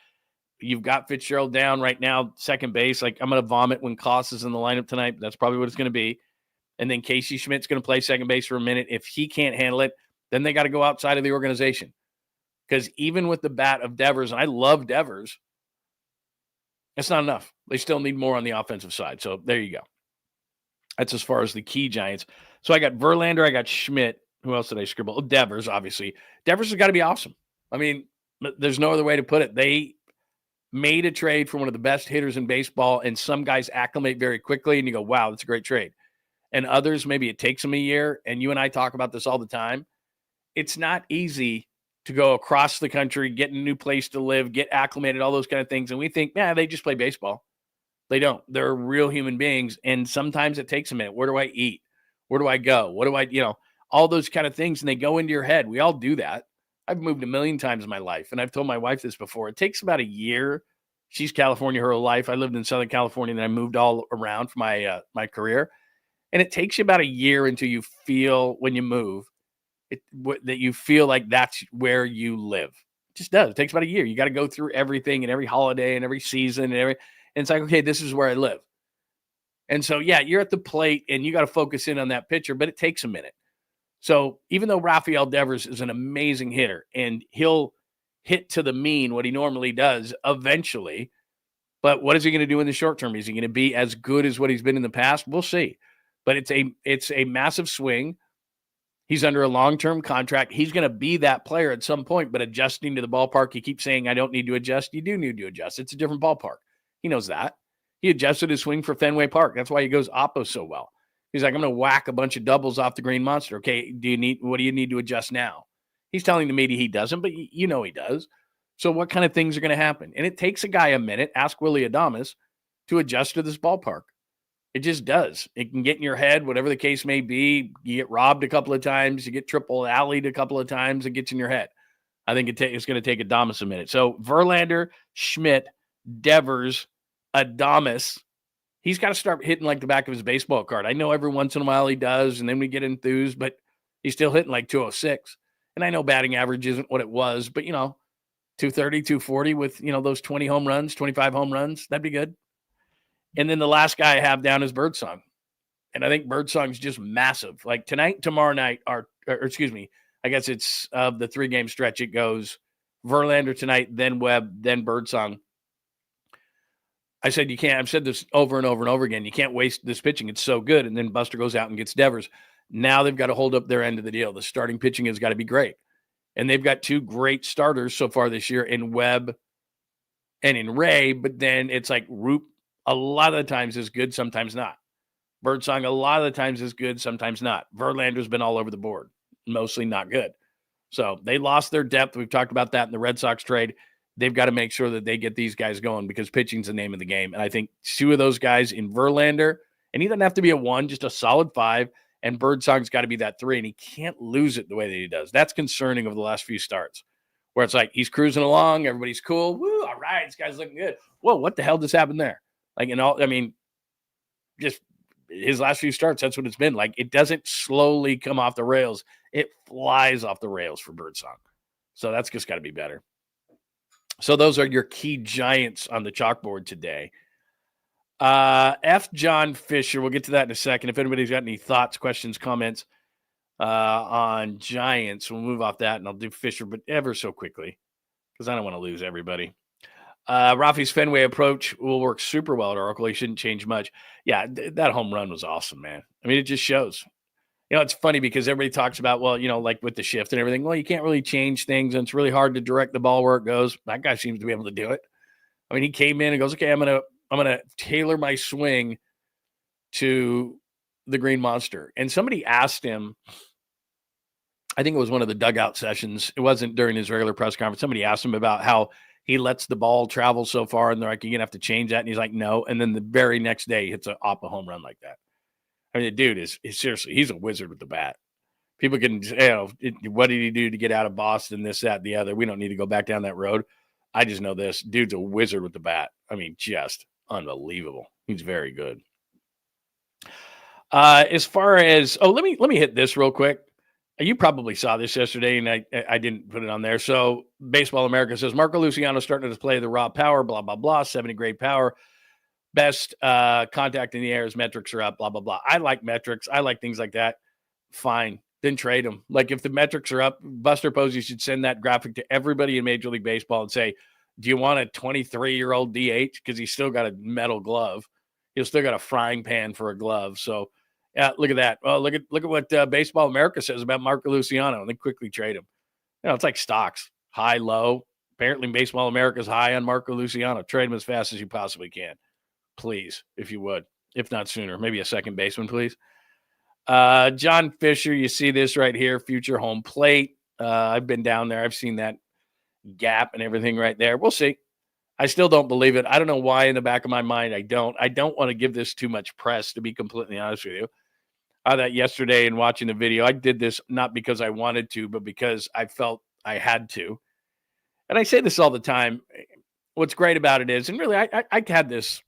B: You've got Fitzgerald down right now, second base. Like, I'm going to vomit when Koss is in the lineup tonight. That's probably what it's going to be. And then Casey Schmidt's going to play second base for a minute. If he can't handle it, then they got to go outside of the organization. Because even with the bat of Devers, and I love Devers, it's not enough. They still need more on the offensive side. So there you go. That's as far as the key Giants. So I got Verlander, I got Schmidt. Who else did I scribble? Oh, Devers, obviously. Devers has got to be awesome. I mean, there's no other way to put it. They made a trade for one of the best hitters in baseball, and some guys acclimate very quickly, and you go, wow, that's a great trade. And others, maybe it takes them a year, and you and I talk about this all the time. It's not easy to go across the country, get in a new place to live, get acclimated, all those kind of things. And we think, they just play baseball. They don't. They're real human beings, and sometimes it takes a minute. Where do I eat? Where do I go? What do I, all those kind of things, and they go into your head. We all do that. I've moved a million times in my life, and I've told my wife this before. It takes about a year. She's California her whole life. I lived in Southern California, and I moved all around for my career. And it takes you about a year until you feel, when you move, that you feel like that's where you live. It just does. It takes about a year. You got to go through everything and every holiday and every season and it's like, okay, this is where I live. And so, you're at the plate and you got to focus in on that pitcher, but it takes a minute. So even though Rafael Devers is an amazing hitter and he'll hit to the mean what he normally does eventually, but what is he going to do in the short term? Is he going to be as good as what he's been in the past? We'll see. But it's a massive swing. He's under a long-term contract. He's going to be that player at some point, but adjusting to the ballpark, he keeps saying, I don't need to adjust. You do need to adjust. It's a different ballpark. He knows that. He adjusted his swing for Fenway Park. That's why he goes oppo so well. He's like, I'm going to whack a bunch of doubles off the Green Monster. Okay, what do you need to adjust now? He's telling the media he doesn't, but he does. So what kind of things are going to happen? And it takes a guy a minute, ask Willy Adames, to adjust to this ballpark. It just does. It can get in your head, whatever the case may be. You get robbed a couple of times. You get triple alleyed a couple of times. It gets in your head. I think it's going to take Adames a minute. So Verlander, Schmidt, Devers, Adames, he's got to start hitting like the back of his baseball card. I know every once in a while he does, and then we get enthused, but he's still hitting like 206. And I know batting average isn't what it was, but, 230, 240 with, those 20 home runs, 25 home runs, that'd be good. And then the last guy I have down is Birdsong. And I think Birdsong's just massive. Like tonight, tomorrow night, I guess it's of the 3-game stretch. It goes Verlander tonight, then Webb, then Birdsong. I said, I've said this over and over and over again. You can't waste this pitching. It's so good. And then Buster goes out and gets Devers. Now they've got to hold up their end of the deal. The starting pitching has got to be great. And they've got 2 great starters so far this year in Webb and in Ray. But then it's like Roop a lot of the times is good, sometimes not. Birdsong a lot of the times is good, sometimes not. Verlander's been all over the board, mostly not good. So they lost their depth. We've talked about that in the Red Sox trade. They've got to make sure that they get these guys going because pitching's the name of the game. And I think 2 of those guys in Verlander, and he doesn't have to be a 1, just a solid 5, and Birdsong's got to be that 3, and he can't lose it the way that he does. That's concerning over the last few starts, where it's like he's cruising along, everybody's cool. Woo, all right, this guy's looking good. Whoa, what the hell just happened there? Just his last few starts, that's what it's been. Like, it doesn't slowly come off the rails. It flies off the rails for Birdsong. So that's just got to be better. So those are your key Giants on the chalkboard today. F. John Fisher, we'll get to that in a second. If anybody's got any thoughts, questions, comments on Giants, we'll move off that, and I'll do Fisher, but ever so quickly because I don't want to lose everybody. Rafi's Fenway approach will work super well at Oracle. He shouldn't change much. Yeah, that home run was awesome, man. I mean, it just shows. It's funny because everybody talks about, well, like with the shift and everything, well, you can't really change things, and it's really hard to direct the ball where it goes. That guy seems to be able to do it. I mean, he came in and goes, okay, I'm gonna tailor my swing to the Green Monster. And somebody asked him, I think it was one of the dugout sessions. It wasn't during his regular press conference. Somebody asked him about how he lets the ball travel so far, and they're like, you're going to have to change that. And he's like, no. And then the very next day, he hits an Oppa home run like that. I mean, the dude is seriously, he's a wizard with the bat. People can, what did he do to get out of Boston, this, that, the other? We don't need to go back down that road. I just know this. Dude's a wizard with the bat. I mean, just unbelievable. He's very good. As far as, let me hit this real quick. You probably saw this yesterday, and I didn't put it on there. So Baseball America says, Marco Luciano starting to play the raw power, blah, blah, blah, 70 grade power. Best contact in the air, his metrics are up, blah, blah, blah. I like metrics. I like things like that. Fine. Then trade him. Like if the metrics are up, Buster Posey should send that graphic to everybody in Major League Baseball and say, do you want a 23-year-old DH? Because he's still got a metal glove. He's still got a frying pan for a glove. So, yeah, look at that. Well, look at what Baseball America says about Marco Luciano, and then quickly trade him. It's like stocks, high, low. Apparently, Baseball America's high on Marco Luciano. Trade him as fast as you possibly can, please, if you would. If not sooner, maybe a second baseman, please. John Fisher, you see this right here, future home plate. I've been down there. I've seen that gap and everything right there. We'll see. I still don't believe it. I don't know why in the back of my mind I don't. I don't want to give this too much press, to be completely honest with you. That yesterday and watching the video, I did this not because I wanted to, but because I felt I had to. And I say this all the time. What's great about it is, and really I had this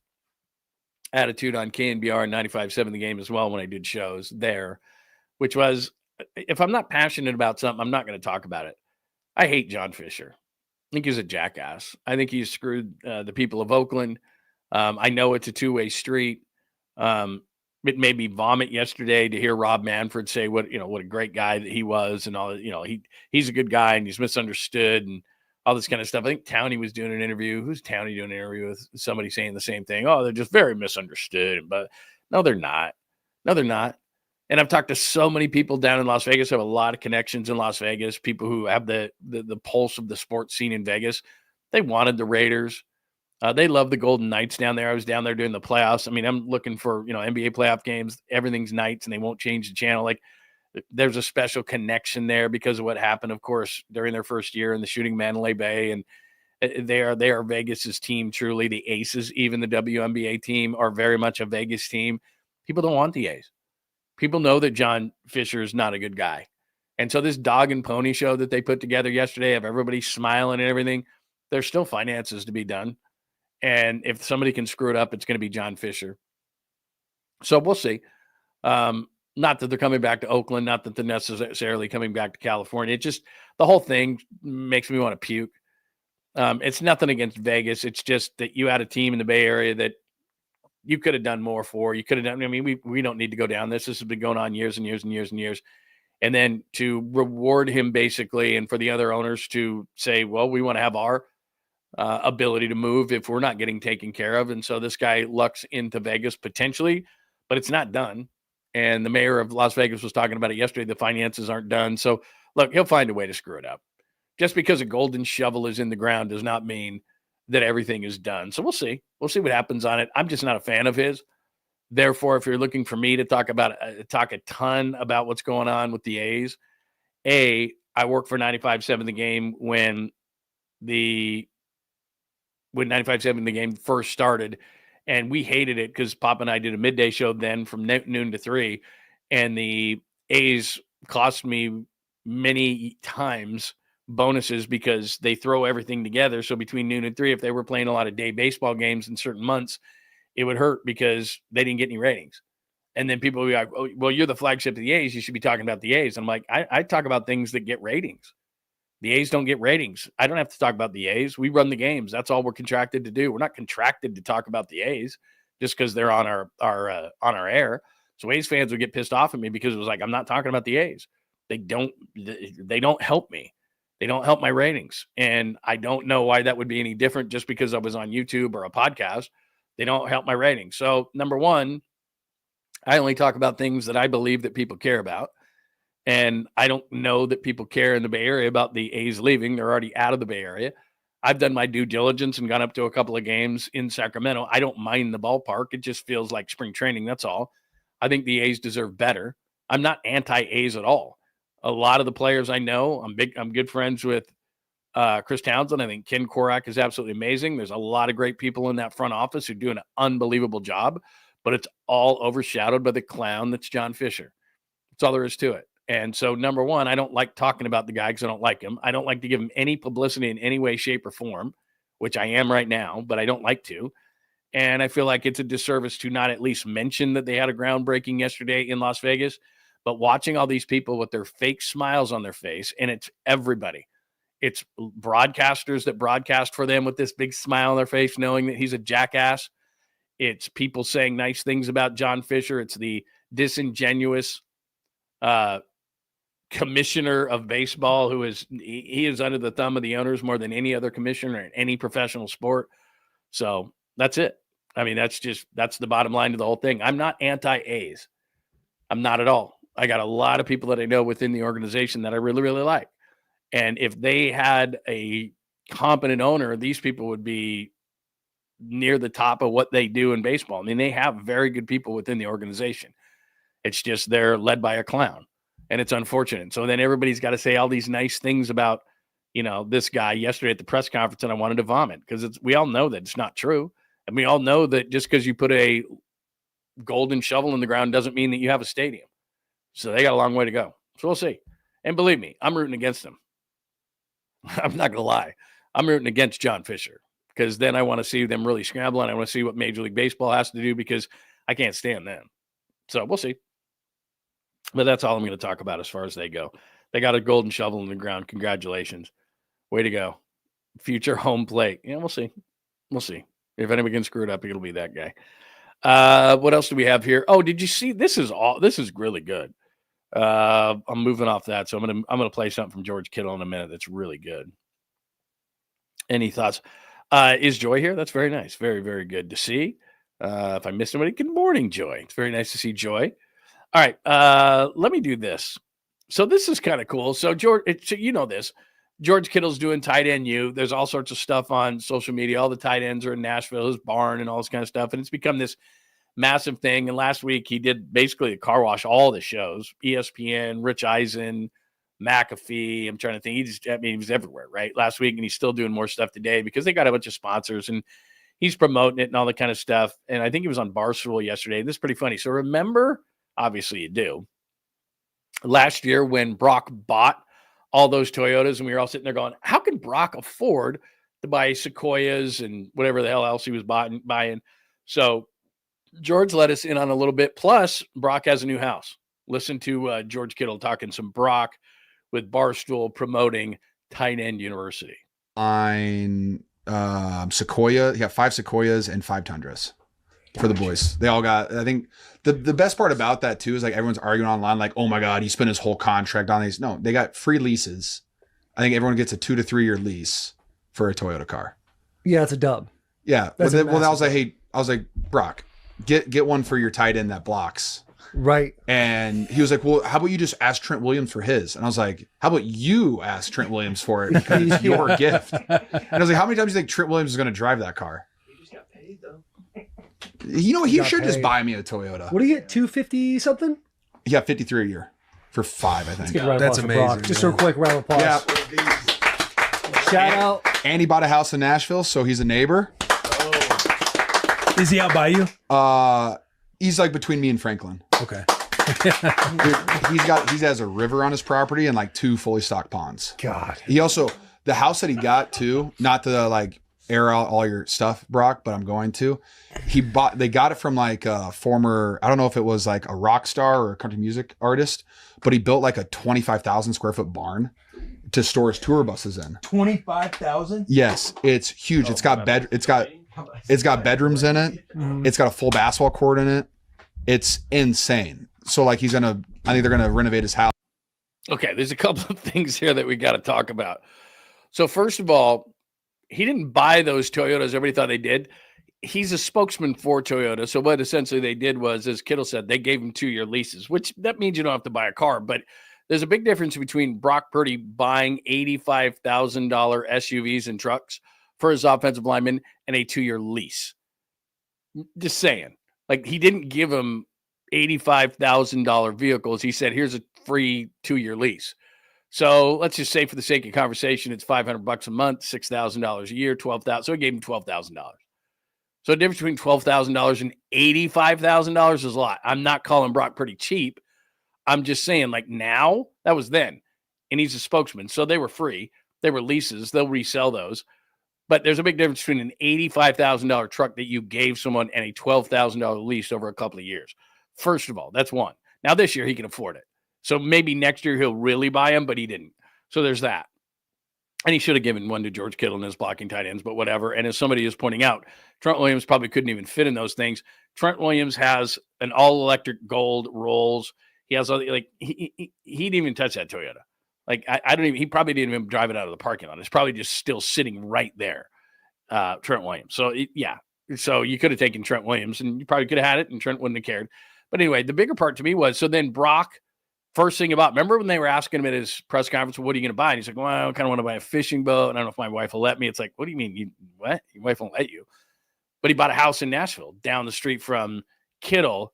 B: attitude on KNBR and 95.7 The Game as well when I did shows there, which was, if I'm not passionate about something, I'm not going to talk about it. I hate John Fisher. I think he's a jackass. I think he's screwed the people of Oakland. I know it's a two-way street. It made me vomit yesterday to hear Rob Manfred say what a great guy that he was, and all. He's a good guy and he's misunderstood and all this kind of stuff. I think Towney was doing an interview. Who's Towney doing an interview with? Somebody saying the same thing. Oh, they're just very misunderstood. But no, they're not. No, they're not. And I've talked to so many people down in Las Vegas. I have a lot of connections in Las Vegas, people who have the pulse of the sports scene in Vegas. They wanted the Raiders. They love the Golden Knights down there. I was down there during the playoffs. I mean, I'm looking for, NBA playoff games. Everything's Knights, and they won't change the channel. Like, there's a special connection there because of what happened, of course, during their first year in the shooting Mandalay Bay. And they are Vegas's team, truly. The Aces, even the WNBA team, are very much a Vegas team. People don't want the A's. People know that John Fisher is not a good guy. And so this dog and pony show that they put together yesterday of everybody smiling and everything, there's still finances to be done. And if somebody can screw it up, it's going to be John Fisher. So we'll see. Not that they're coming back to Oakland, not that they're necessarily coming back to California. It just, the whole thing makes me want to puke. It's nothing against Vegas. It's just that you had a team in the Bay Area that you could have done more for. You could have done, I mean, we don't need to go down this. This has been going on years and years and years and years. And then to reward him basically, and for the other owners to say, well, we want to have our ability to move if we're not getting taken care of. And so this guy lucks into Vegas potentially, but it's not done. And the mayor of Las Vegas was talking about it yesterday. The finances aren't done. So look, he'll find a way to screw it up. Just because a golden shovel is in the ground does not mean that everything is done. So we'll see. We'll see what happens on it. I'm just not a fan of his. Therefore, if you're looking for me to talk a ton about what's going on with the A's, I worked for 95.7 The Game when 95.7 The Game first started, and we hated it because Pop and I did a midday show then from noon to 3, and the A's cost me many times bonuses because they throw everything together. So between noon and 3, if they were playing a lot of day baseball games in certain months, it would hurt because they didn't get any ratings. And then people would be like, oh, well, you're the flagship of the A's. You should be talking about the A's. I'm like, I talk about things that get ratings. The A's don't get ratings. I don't have to talk about the A's. We run the games. That's all we're contracted to do. We're not contracted to talk about the A's just because they're on our air. So A's fans would get pissed off at me because it was like, I'm not talking about the A's. They don't help me. They don't help my ratings. And I don't know why that would be any different just because I was on YouTube or a podcast. They don't help my ratings. So, number one, I only talk about things that I believe that people care about. And I don't know that people care in the Bay Area about the A's leaving. They're already out of the Bay Area. I've done my due diligence and gone up to a couple of games in Sacramento. I don't mind the ballpark. It just feels like spring training. That's all. I think the A's deserve better. I'm not anti-A's at all. A lot of the players I know, I'm good friends with Chris Townsend. I think Ken Korak is absolutely amazing. There's a lot of great people in that front office who do an unbelievable job, but it's all overshadowed by the clown that's John Fisher. That's all there is to it. And so, number one, I don't like talking about the guy because I don't like him. I don't like to give him any publicity in any way, shape, or form, which I am right now, but I don't like to. And I feel like it's a disservice to not at least mention that they had a groundbreaking yesterday in Las Vegas. But watching all these people with their fake smiles on their face, and it's everybody. It's broadcasters that broadcast for them with this big smile on their face, knowing that he's a jackass. It's people saying nice things about John Fisher. It's the disingenuous commissioner of baseball who he is under the thumb of the owners more than any other commissioner in any professional sport. So that's it. I mean, that's the bottom line to the whole thing. I'm not anti-A's. I'm not at all. I got a lot of people that I know within the organization that I really, really like. And if they had a competent owner, these people would be near the top of what they do in baseball. I mean, they have very good people within the organization. It's just they're led by a clown. And it's unfortunate. So then everybody's got to say all these nice things about, this guy yesterday at the press conference, and I wanted to vomit because we all know that it's not true. And we all know that just because you put a golden shovel in the ground doesn't mean that you have a stadium. So they got a long way to go. So we'll see. And believe me, I'm rooting against them. I'm not going to lie. I'm rooting against John Fisher because then I want to see them really scramble, and I want to see what Major League Baseball has to do because I can't stand them. So we'll see. But that's all I'm going to talk about as far as they go. They got a golden shovel in the ground. Congratulations. Way to go. Future home plate. Yeah, we'll see. We'll see. If anybody can screw it up, it'll be that guy. What else do we have here? Oh, did you see? This is really good. I'm moving off that. So I'm going to play something from George Kittle in a minute. That's really good. Any thoughts? Is Joy here? That's very nice. Very, very good to see. If I missed anybody, good morning, Joy. It's very nice to see Joy. All right, let me do this. So this is kind of cool. So this. George Kittle's doing tight end U. There's all sorts of stuff on social media. All the tight ends are in Nashville, his barn, and all this kind of stuff. And it's become this massive thing. And last week he did basically a car wash all the shows. ESPN, Rich Eisen, McAfee. I'm trying to think. He was everywhere, right? Last week, and he's still doing more stuff today because they got a bunch of sponsors and he's promoting it and all that kind of stuff. And I think he was on Barstool yesterday. This is pretty funny. So remember. Obviously you do. Last year when Brock bought all those Toyotas and we were all sitting there going, how can Brock afford to buy Sequoias and whatever the hell else he was buying? So George let us in on a little bit. Plus Brock has a new house. Listen to George Kittle talking some Brock with Barstool promoting Tight End University.
C: On Sequoia, he got 5 Sequoias and 5 Tundras. For the boys. They all got, I think the best part about that too is like everyone's arguing online like, oh my God, he spent his whole contract on these. No, they got free leases. I think everyone gets a 2 to 3 year lease for a Toyota car.
D: Yeah, it's a dub.
C: Yeah. Well, I was like, hey, Brock, get one for your tight end that blocks.
D: Right.
C: And he was like, well, how about you just ask Trent Williams for his? And I was like, how about you ask Trent Williams for it? Because it's your gift. And I was like, how many times do you think Trent Williams is going to drive that car?
D: He just got paid though.
C: He should just buy me a Toyota.
D: What do you get? 250 something?
C: He got 53 a year for 5, I think.
D: That's amazing. Just a quick round of applause.
C: Yeah.
D: Shout out.
C: And he bought a house in Nashville, so he's a neighbor.
E: Oh. Is he out by you?
C: He's like between me and Franklin.
E: Okay.
C: Dude, he has a river on his property and like 2 fully stocked ponds.
D: God.
C: He also, the house that he got too, not to like air out all your stuff, Brock, but I'm going to. They got it from like a former, I don't know if it was like a rock star or a country music artist, but he built like a 25,000 square foot barn to store his tour buses in.
E: 25,000?
C: Yes, it's huge. It's got bedrooms in it.
D: Mm-hmm.
C: It's got a full basketball court in it. It's insane. So like I think they're gonna renovate his house.
B: Okay, there's a couple of things here that we got to talk about. So first of all, he didn't buy those Toyotas. Everybody thought they did. He's a spokesman for Toyota. So what essentially they did was, as Kittle said, they gave him 2-year leases, which that means you don't have to buy a car. But there's a big difference between Brock Purdy buying $85,000 SUVs and trucks for his offensive lineman and a 2-year lease. Just saying. Like, he didn't give him $85,000 vehicles. He said, here's a free 2-year lease. So let's just say, for the sake of conversation, it's $500 a month, $6,000 a year, $12,000. So he gave him $12,000. So the difference between $12,000 and $85,000 is a lot. I'm not calling Brock Purdy cheap. I'm just saying, like, now, that was then. And he's a spokesman. So they were free. They were leases. They'll resell those. But there's a big difference between an $85,000 truck that you gave someone and a $12,000 lease over a couple of years. First of all, that's one. Now, this year, he can afford it. So maybe next year he'll really buy them, but he didn't. So there's that. And he should have given one to George Kittle and his blocking tight ends, but whatever. And as somebody is pointing out, Trent Williams probably couldn't even fit in those things. Trent Williams has an all-electric gold Rolls. He has, like, he didn't even touch that Toyota. Like, I don't even, he probably didn't even drive it out of the parking lot. It's probably just still sitting right there, Trent Williams. So, yeah. So you could have taken Trent Williams, and you probably could have had it, and Trent wouldn't have cared. But anyway, the bigger part to me was, so then Brock, first thing about, remember when they were asking him at his press conference, what are you going to buy? And he's like, well, I kind of want to buy a fishing boat. And I don't know if my wife will let me. It's like, what do you mean? What? Your wife won't let you. But he bought a house in Nashville down the street from Kittle.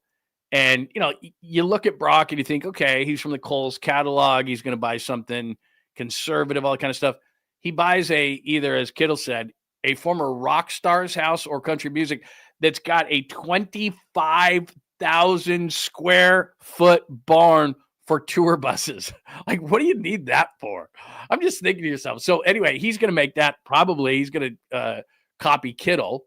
B: And, you know, you look at Brock and you think, okay, he's from the Kohl's catalog. He's going to buy something conservative, all that kind of stuff. He buys either, as Kittle said, a former rock star's house or country music that's got a 25,000 square foot barn for tour buses. Like, what do you need that for? I'm just thinking to yourself. So anyway, he's going to make that, probably he's going to copy Kittle,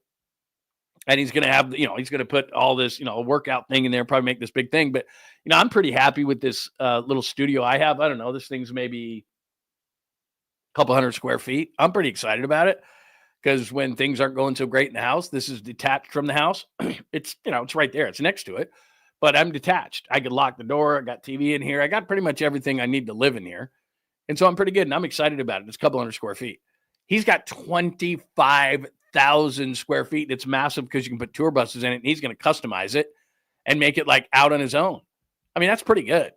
B: and he's going to have, you know, he's going to put all this, you know, a workout thing in there, probably make this big thing. But, you know, I'm pretty happy with this little studio I have. I don't know, this thing's maybe a couple hundred square feet. I'm pretty excited about it, because when things aren't going so great in the house, this is detached from the house. It's, you know, it's right there. It's next to it. But I'm detached. I could lock the door. I got TV in here. I got pretty much everything I need to live in here. And so I'm pretty good, and I'm excited about it. It's a couple hundred square feet. He's got 25,000 square feet. It's massive because you can put tour buses in it, and he's going to customize it and make it, like, out on his own. I mean, that's pretty good.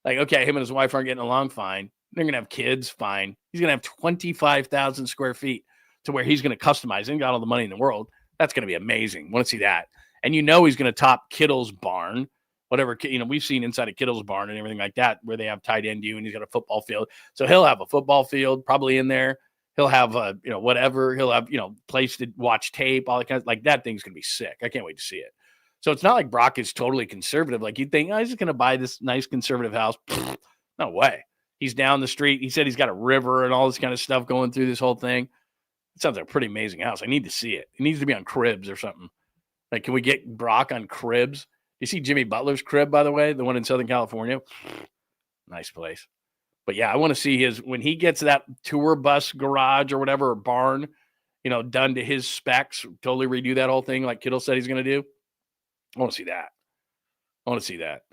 B: Like, okay, him and his wife aren't getting along, fine. They're going to have kids, fine. He's going to have 25,000 square feet to where he's going to customize it and got all the money in the world. That's going to be amazing. Want to see that. And you know he's going to top Kittle's barn, whatever, you know, we've seen inside of Kittle's barn and everything like that, where they have tight end you, and he's got a football field. So he'll have a football field probably in there. He'll have you know, whatever. He'll have, you know, place to watch tape, all that kind of, like, that thing's going to be sick. I can't wait to see it. So it's not like Brock is totally conservative. Like, you'd think, oh, he's just going to buy this nice conservative house. No way. He's down the street. He said he's got a river and all this kind of stuff going through this whole thing. It sounds like a pretty amazing house. I need to see it. It needs to be on Cribs or something. Like, can we get Brock on Cribs? You see Jimmy Butler's crib, by the way, the one in Southern California? Nice place. But yeah, I want to see his, when he gets that tour bus garage or whatever, or barn, you know, done to his specs, totally redo that whole thing like Kittle said he's going to do. I want to see that. I want to see that.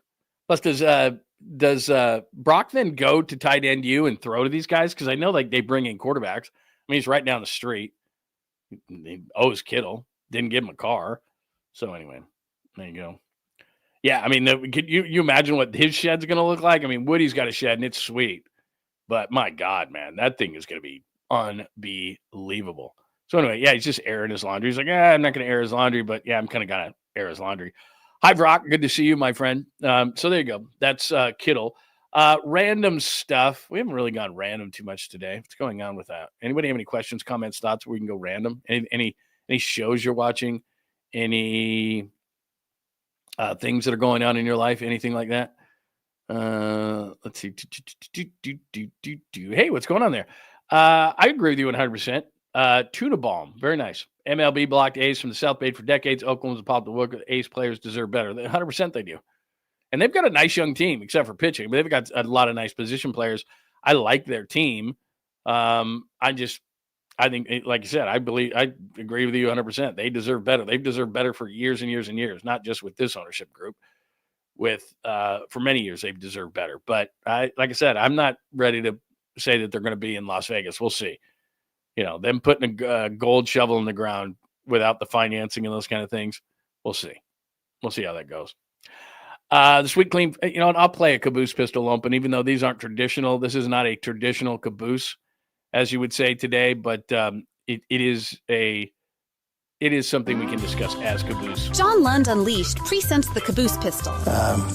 B: Plus, does Brock then go to tight end you and throw to these guys? Because I know, like, they bring in quarterbacks. I mean, he's right down the street. He owes Kittle. Didn't give him a car. So anyway, there you go. Yeah, I mean, could you imagine what his shed's going to look like? I mean, Woody's got a shed, and it's sweet. But my God, man, that thing is going to be unbelievable. So anyway, yeah, he's just airing his laundry. He's like, I'm not going to air his laundry, but yeah, I'm kind of going to air his laundry. Hi, Brock. Good to see you, my friend. So there you go. That's Kittle. Random stuff. We haven't really gone random too much today. What's going on with that? Anybody have any questions, comments, thoughts where we can go random? Any shows you're watching? Any things that are going on in your life? Anything like that? Let's see. Hey, what's going on there? I agree with you 100%. Tuna Balm, very nice. MLB blocked A's from the South Bay for decades. Oakland's a pop the wood. A's players deserve better. 100% they do. And they've got a nice young team, except for pitching. But they've got a lot of nice position players. I like their team. I think, like you said, I agree with you 100%. They deserve better. They've deserved better for years and years and years, not just with this ownership group. with for many years. They've deserved better. But like I said, I'm not ready to say that they're going to be in Las Vegas. We'll see. Them putting a gold shovel in the ground without the financing and those kind of things. We'll see. We'll see how that goes. The Sweet Clean, and I'll play a Caboose pistol open, even though these aren't traditional. This is not a traditional Caboose, as you would say today, but it is something we can discuss as Caboose.
A: John Lund Unleashed presents the Caboose pistol.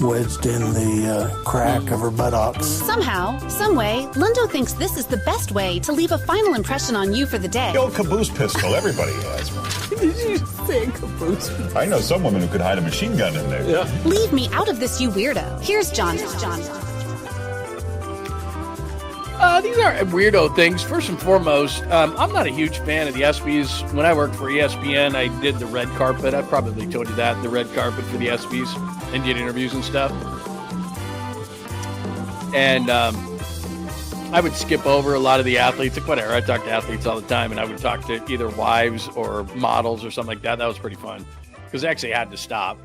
F: Wedged in the crack of her buttocks.
A: Somehow, someway, Lundo thinks this is the best way to leave a final impression on you for the day.
G: The old Caboose pistol, everybody has one.
F: Did you say Caboose?
G: I know some women who could hide a machine gun in there.
F: Yeah.
A: Leave me out of this, you weirdo. Here's John.
B: These are weirdo things. First and foremost, I'm not a huge fan of the ESPYs. When I worked for ESPN, I did the red carpet. I probably told you that, the red carpet for the ESPYs, and did interviews and stuff. And I would skip over a lot of the athletes. Like whatever, I talk to athletes all the time, and I would talk to either wives or models or something like that. That was pretty fun because I actually had to stop.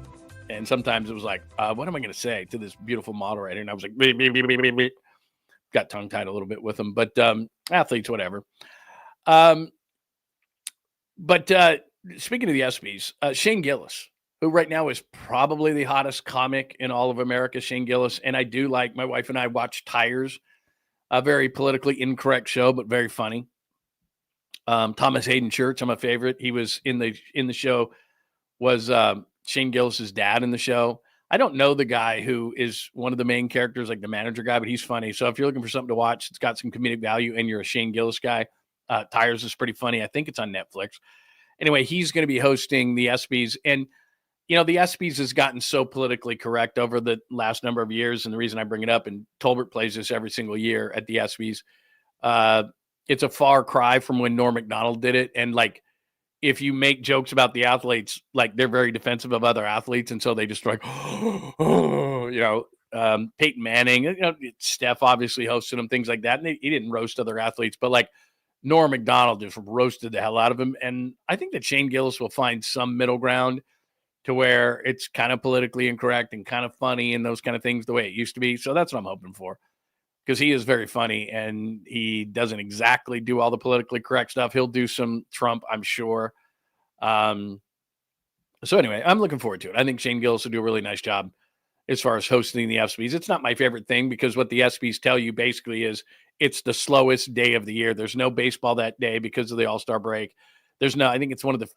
B: And sometimes it was like, what am I going to say to this beautiful model right here? And I was like, beep, beep, beep, beep, beep, beep. Got tongue tied a little bit with them, but athletes, whatever. But speaking of the ESPYs, Shane Gillis, who right now is probably the hottest comic in all of America, Shane Gillis. And I do like, my wife and I watch Tires, a very politically incorrect show, but very funny. Thomas Hayden Church, I'm a favorite. He was in the show, was Shane Gillis's dad in the show. I don't know the guy who is one of the main characters, like the manager guy, but he's funny. So if you're looking for something to watch, it's got some comedic value and you're a Shane Gillis guy, Tires is pretty funny. I think it's on Netflix. Anyway, he's going to be hosting the ESPYs. And, the ESPYs has gotten so politically correct over the last number of years. And the reason I bring it up, and Tolbert plays this every single year at the ESPYs, it's a far cry from when Norm Macdonald did it. And like, if you make jokes about the athletes, like they're very defensive of other athletes. And so they just like, Peyton Manning, Steph obviously hosted them, things like that. And he didn't roast other athletes, but like Norm Macdonald just roasted the hell out of him. And I think that Shane Gillis will find some middle ground to where it's kind of politically incorrect and kind of funny and those kind of things the way it used to be. So that's what I'm hoping for, because he is very funny and he doesn't exactly do all the politically correct stuff. He'll do some Trump, I'm sure. So anyway, I'm looking forward to it. I think Shane Gillis will do a really nice job as far as hosting the ESPYs. It's not my favorite thing because what the ESPYs tell you basically is it's the slowest day of the year. There's no baseball that day because of the All-Star break. I think it's one of the,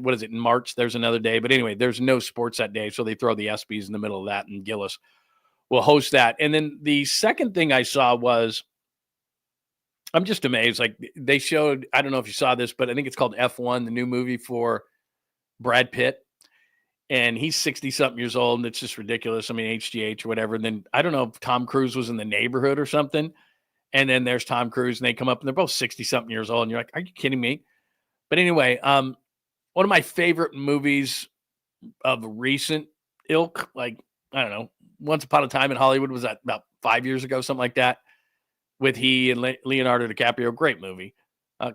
B: what is it, in March? There's another day. But anyway, there's no sports that day. So they throw the ESPYs in the middle of that, and Gillis will host that. And then the second thing I saw was, I'm just amazed. Like they showed, I don't know if you saw this, but I think it's called F1, the new movie for Brad Pitt. And he's 60-something years old, and it's just ridiculous. I mean, HGH or whatever. And then I don't know if Tom Cruise was in the neighborhood or something. And then there's Tom Cruise, and they come up, and they're both 60-something years old. And you're like, are you kidding me? But anyway, one of my favorite movies of recent ilk, like, I don't know, Once Upon a Time in Hollywood, was that about 5 years ago, something like that, with he and Leonardo DiCaprio. Great movie.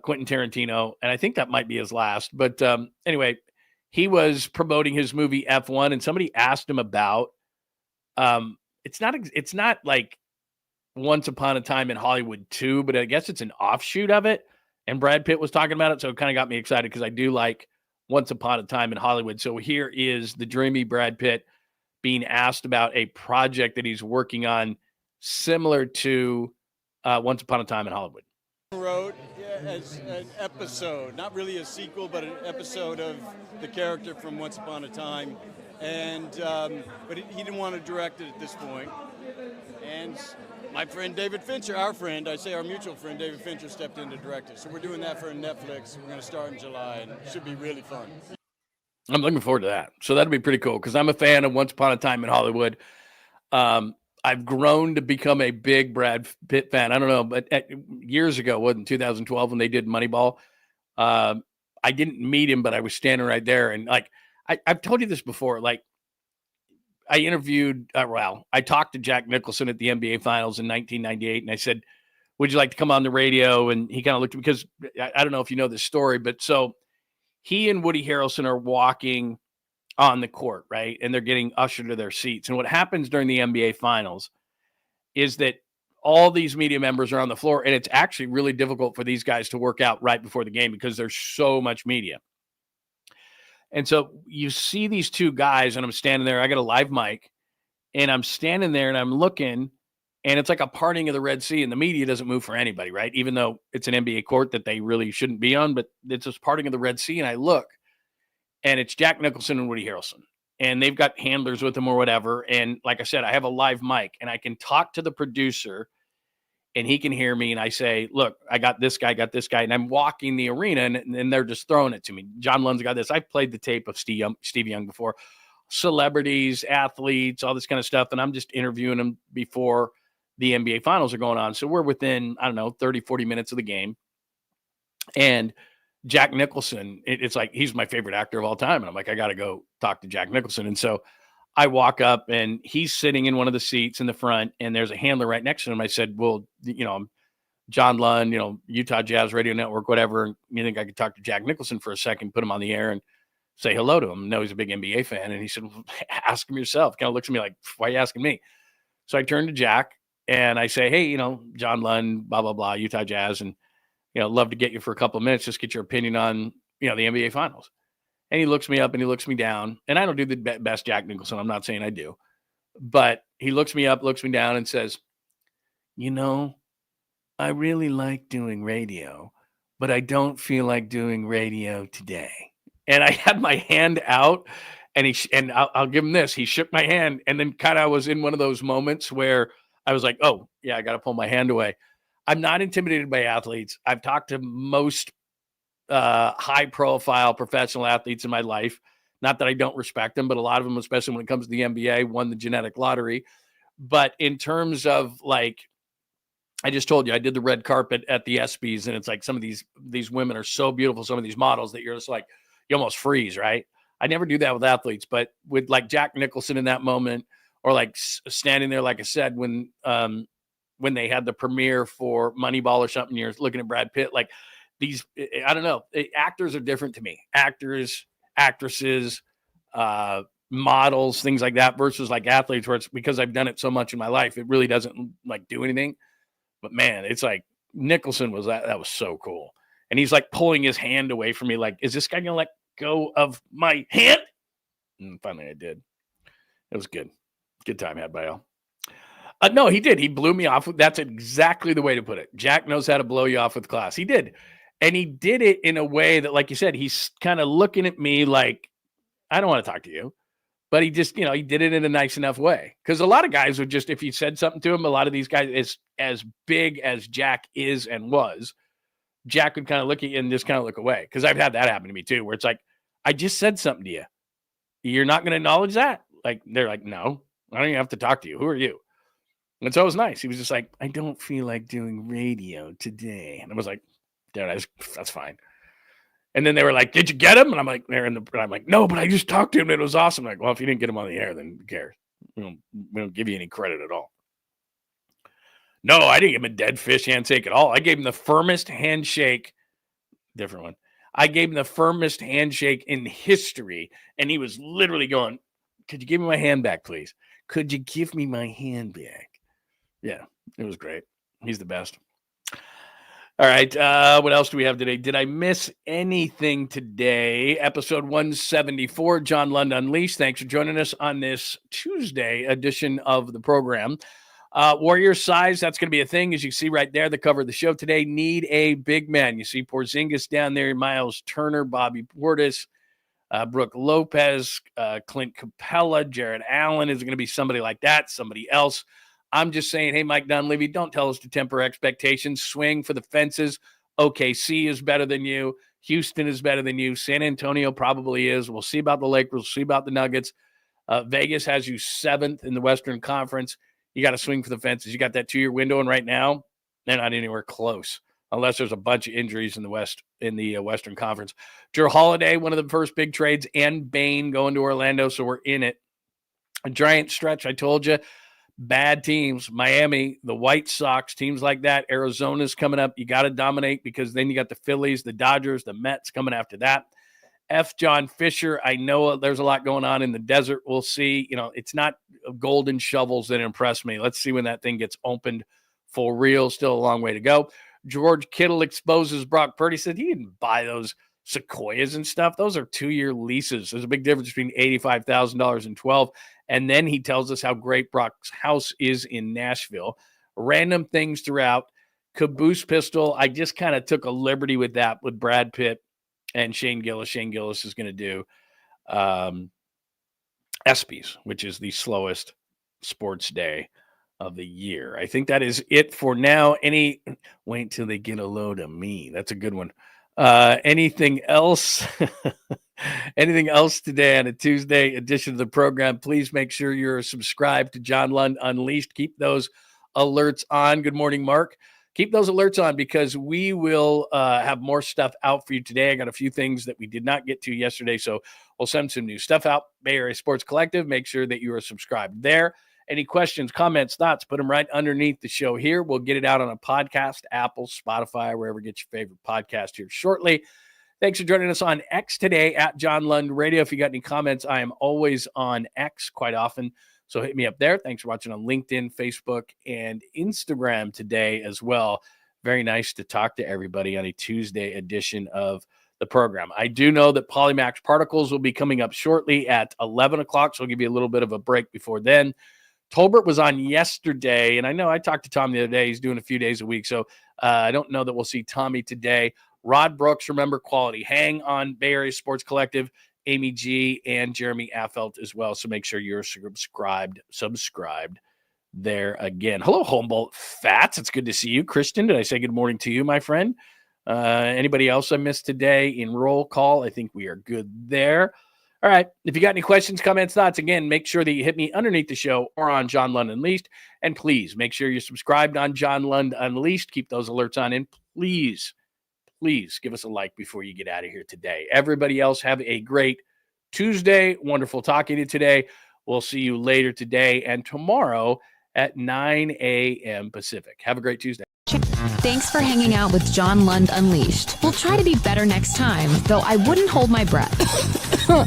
B: Quentin Tarantino. And I think that might be his last. But anyway, he was promoting his movie F1, and somebody asked him about, it's not like Once Upon a Time in Hollywood 2, but I guess it's an offshoot of it. And Brad Pitt was talking about it. So it kind of got me excited because I do like Once Upon a Time in Hollywood. So here is the dreamy Brad Pitt being asked about a project that he's working on similar to Once Upon a Time in Hollywood.
H: Wrote as an episode, not really a sequel, but an episode of the character from Once Upon a Time, and but he didn't want to direct it at this point. And my friend David Fincher, our mutual friend David Fincher, stepped in to direct it. So we're doing that for Netflix. We're going to start in July, and it should be really fun.
B: I'm looking forward to that. So that'll be pretty cool because I'm a fan of Once Upon a Time in Hollywood. I've grown to become a big Brad Pitt fan. I don't know, but years ago, wasn't 2012 when they did Moneyball? I didn't meet him, but I was standing right there. And like, I've told you this before, like I interviewed, I talked to Jack Nicholson at the NBA Finals in 1998. And I said, would you like to come on the radio? And he kind of looked at me because I don't know if you know this story, but so he and Woody Harrelson are walking on the court, right? And they're getting ushered to their seats. And what happens during the NBA Finals is that all these media members are on the floor, and it's actually really difficult for these guys to work out right before the game because there's so much media. And so you see these two guys, and I'm standing there. I got a live mic, and I'm standing there, and I'm looking, and it's like a parting of the Red Sea, and the media doesn't move for anybody, right? Even though it's an NBA court that they really shouldn't be on, but it's this parting of the Red Sea, and I look, and it's Jack Nicholson and Woody Harrelson, and they've got handlers with them or whatever. And like I said, I have a live mic, and I can talk to the producer, and he can hear me. And I say, look, I got this guy, and I'm walking the arena, and they're just throwing it to me. John Lund's got this. I've played the tape of Steve Young before, celebrities, athletes, all this kind of stuff, and I'm just interviewing them before the NBA Finals are going on. So we're within, 30, 40 minutes of the game. And Jack Nicholson, it's like he's my favorite actor of all time. And I'm like, I got to go talk to Jack Nicholson. And so I walk up, and he's sitting in one of the seats in the front, and there's a handler right next to him. I said, well, I'm John Lund, Utah Jazz Radio Network, whatever. And you think I could talk to Jack Nicholson for a second, put him on the air and say hello to him? I know he's a big NBA fan. And he said, well, ask him yourself. Kind of looks at me like, why are you asking me? So I turned to Jack and I say, hey, John Lund, blah, blah, blah, Utah Jazz. And, love to get you for a couple of minutes, just get your opinion on, the NBA Finals. And he looks me up and he looks me down. And I don't do the best Jack Nicholson. I'm not saying I do. But he looks me up, looks me down, and says, I really like doing radio, but I don't feel like doing radio today. And I had my hand out, and I'll give him this. He shook my hand, and then kind of was in one of those moments where I was like, oh, yeah, I got to pull my hand away. I'm not intimidated by athletes. I've talked to most high-profile professional athletes in my life. Not that I don't respect them, but a lot of them, especially when it comes to the NBA, won the genetic lottery. But in terms of, like, I just told you, I did the red carpet at the ESPYs, and it's like some of these women are so beautiful, some of these models, that you're just like, you almost freeze, right? I never do that with athletes, but with like Jack Nicholson in that moment, or like standing there, like I said, when they had the premiere for Moneyball or something, you're looking at Brad Pitt, like these, I don't know, actors are different to me. Actors, actresses, models, things like that, versus like athletes, where it's because I've done it so much in my life, it really doesn't like do anything. But man, it's like Nicholson was that was so cool. And he's like pulling his hand away from me, like, is this guy gonna let go of my hand? And finally I did. It was good. Good time had by all. No, he did. He blew me off. That's exactly the way to put it. Jack knows how to blow you off with class. He did. And he did it in a way that, like you said, he's kind of looking at me like, I don't want to talk to you. But he just, he did it in a nice enough way. Because a lot of guys would just, if you said something to him, a lot of these guys, as big as Jack is and was, Jack would kind of look at you and just kind of look away. Because I've had that happen to me too, where it's like, I just said something to you. You're not going to acknowledge that? Like, they're like, no, I don't even have to talk to you. Who are you? And so it was nice. He was just like, I don't feel like doing radio today. And I was like, dude, that's fine. And then they were like, did you get him? And I'm like, I'm like, no, but I just talked to him. And it was awesome. I'm like, well, if you didn't get him on the air, then who cares? We don't give you any credit at all. No, I didn't give him a dead fish handshake at all. I gave him the firmest handshake. Different one. I gave him the firmest handshake in history. And he was literally going, could you give me my hand back, please? Could you give me my hand back? Yeah, it was great. He's the best. All right. What else do we have today? Did I miss anything today? Episode 174, John Lund Unleashed. Thanks for joining us on this Tuesday edition of the program. Warrior size, that's going to be a thing. As you see right there, the cover of the show today, need a big man. You see Porzingis down there, Miles Turner, Bobby Portis, Brooke Lopez, Clint Capella, Jared Allen. Is it going to be somebody like that, somebody else? I'm just saying, hey, Mike Dunleavy, don't tell us to temper expectations. Swing for the fences. OKC is better than you. Houston is better than you. San Antonio probably is. We'll see about the Lakers. We'll see about the Nuggets. Vegas has you 7th in the Western Conference. You got to swing for the fences. You got that 2-year window, and right now, they're not anywhere close unless there's a bunch of injuries in the West, in the Western Conference. Jrue Holiday, one of the first big trades, and Bane going to Orlando, so we're in it. A giant stretch, I told you. Bad teams, Miami, the White Sox, teams like that. Arizona's coming up. You got to dominate, because then you got the Phillies, the Dodgers, the Mets coming after that. F. John Fisher. I know there's a lot going on in the desert. We'll see. You know, it's not golden shovels that impress me. Let's see when that thing gets opened for real. Still a long way to go. George Kittle exposes Brock Purdy. Said he didn't buy those Sequoias and stuff. Those are 2-year leases. There's a big difference between $85,000 and 12. And then he tells us how great Brock's house is in Nashville. Random things throughout. Caboose pistol. I just kind of took a liberty with that with Brad Pitt and Shane Gillis. Shane Gillis is going to do ESPYs, which is the slowest sports day of the year. I think that is it for now. Wait till they get a load of me. That's a good one. Anything else? Anything else today on a Tuesday edition of the program? Please make sure you're subscribed to John Lund Unleashed. Keep those alerts on. Good morning, Mark. Keep those alerts on because we will have more stuff out for you today. I got a few things that we did not get to yesterday, so we'll send some new stuff out. Bay Area Sports Collective, make sure that you are subscribed there. Any questions, comments, thoughts, put them right underneath the show here. We'll get it out on a podcast, Apple, Spotify, wherever you get your favorite podcast here shortly. Thanks for joining us on X today at John Lund Radio. If you got any comments, I am always on X quite often. So hit me up there. Thanks for watching on LinkedIn, Facebook, and Instagram today as well. Very nice to talk to everybody on a Tuesday edition of the program. I do know that Polymax Particles will be coming up shortly at 11 o'clock, so I'll give you a little bit of a break before then. Tolbert was on yesterday, and I know I talked to Tom the other day. He's doing a few days a week, so I don't know that we'll see Tommy today. Rod Brooks, remember Quality Hang on Bay Area Sports Collective. Amy G and Jeremy Affelt as well. So make sure you're subscribed there again. Hello, Humboldt Fats. It's good to see you. Christian, did I say good morning to you, my friend? Anybody else I missed today in roll call? I think we are good there. All right. If you got any questions, comments, thoughts, again, make sure that you hit me underneath the show or on John Lund Unleashed. And please make sure you're subscribed on John Lund Unleashed. Keep those alerts on. And please give us a like before you get out of here today. Everybody else have a great Tuesday. Wonderful talking to you today. We'll see you later today and tomorrow at 9 a.m. Pacific. Have a great Tuesday.
I: Thanks for hanging out with John Lund Unleashed. We'll try to be better next time, though I wouldn't hold my breath.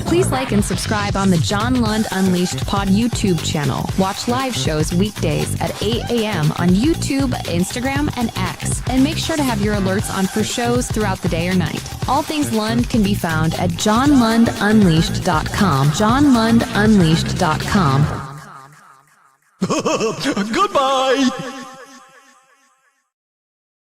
I: Please like and subscribe on the John Lund Unleashed Pod YouTube channel. Watch live shows weekdays at 8 a.m. on YouTube, Instagram, and X. And make sure to have your alerts on for shows throughout the day or night. All things Lund can be found at johnlundunleashed.com. johnlundunleashed.com.
F: Goodbye!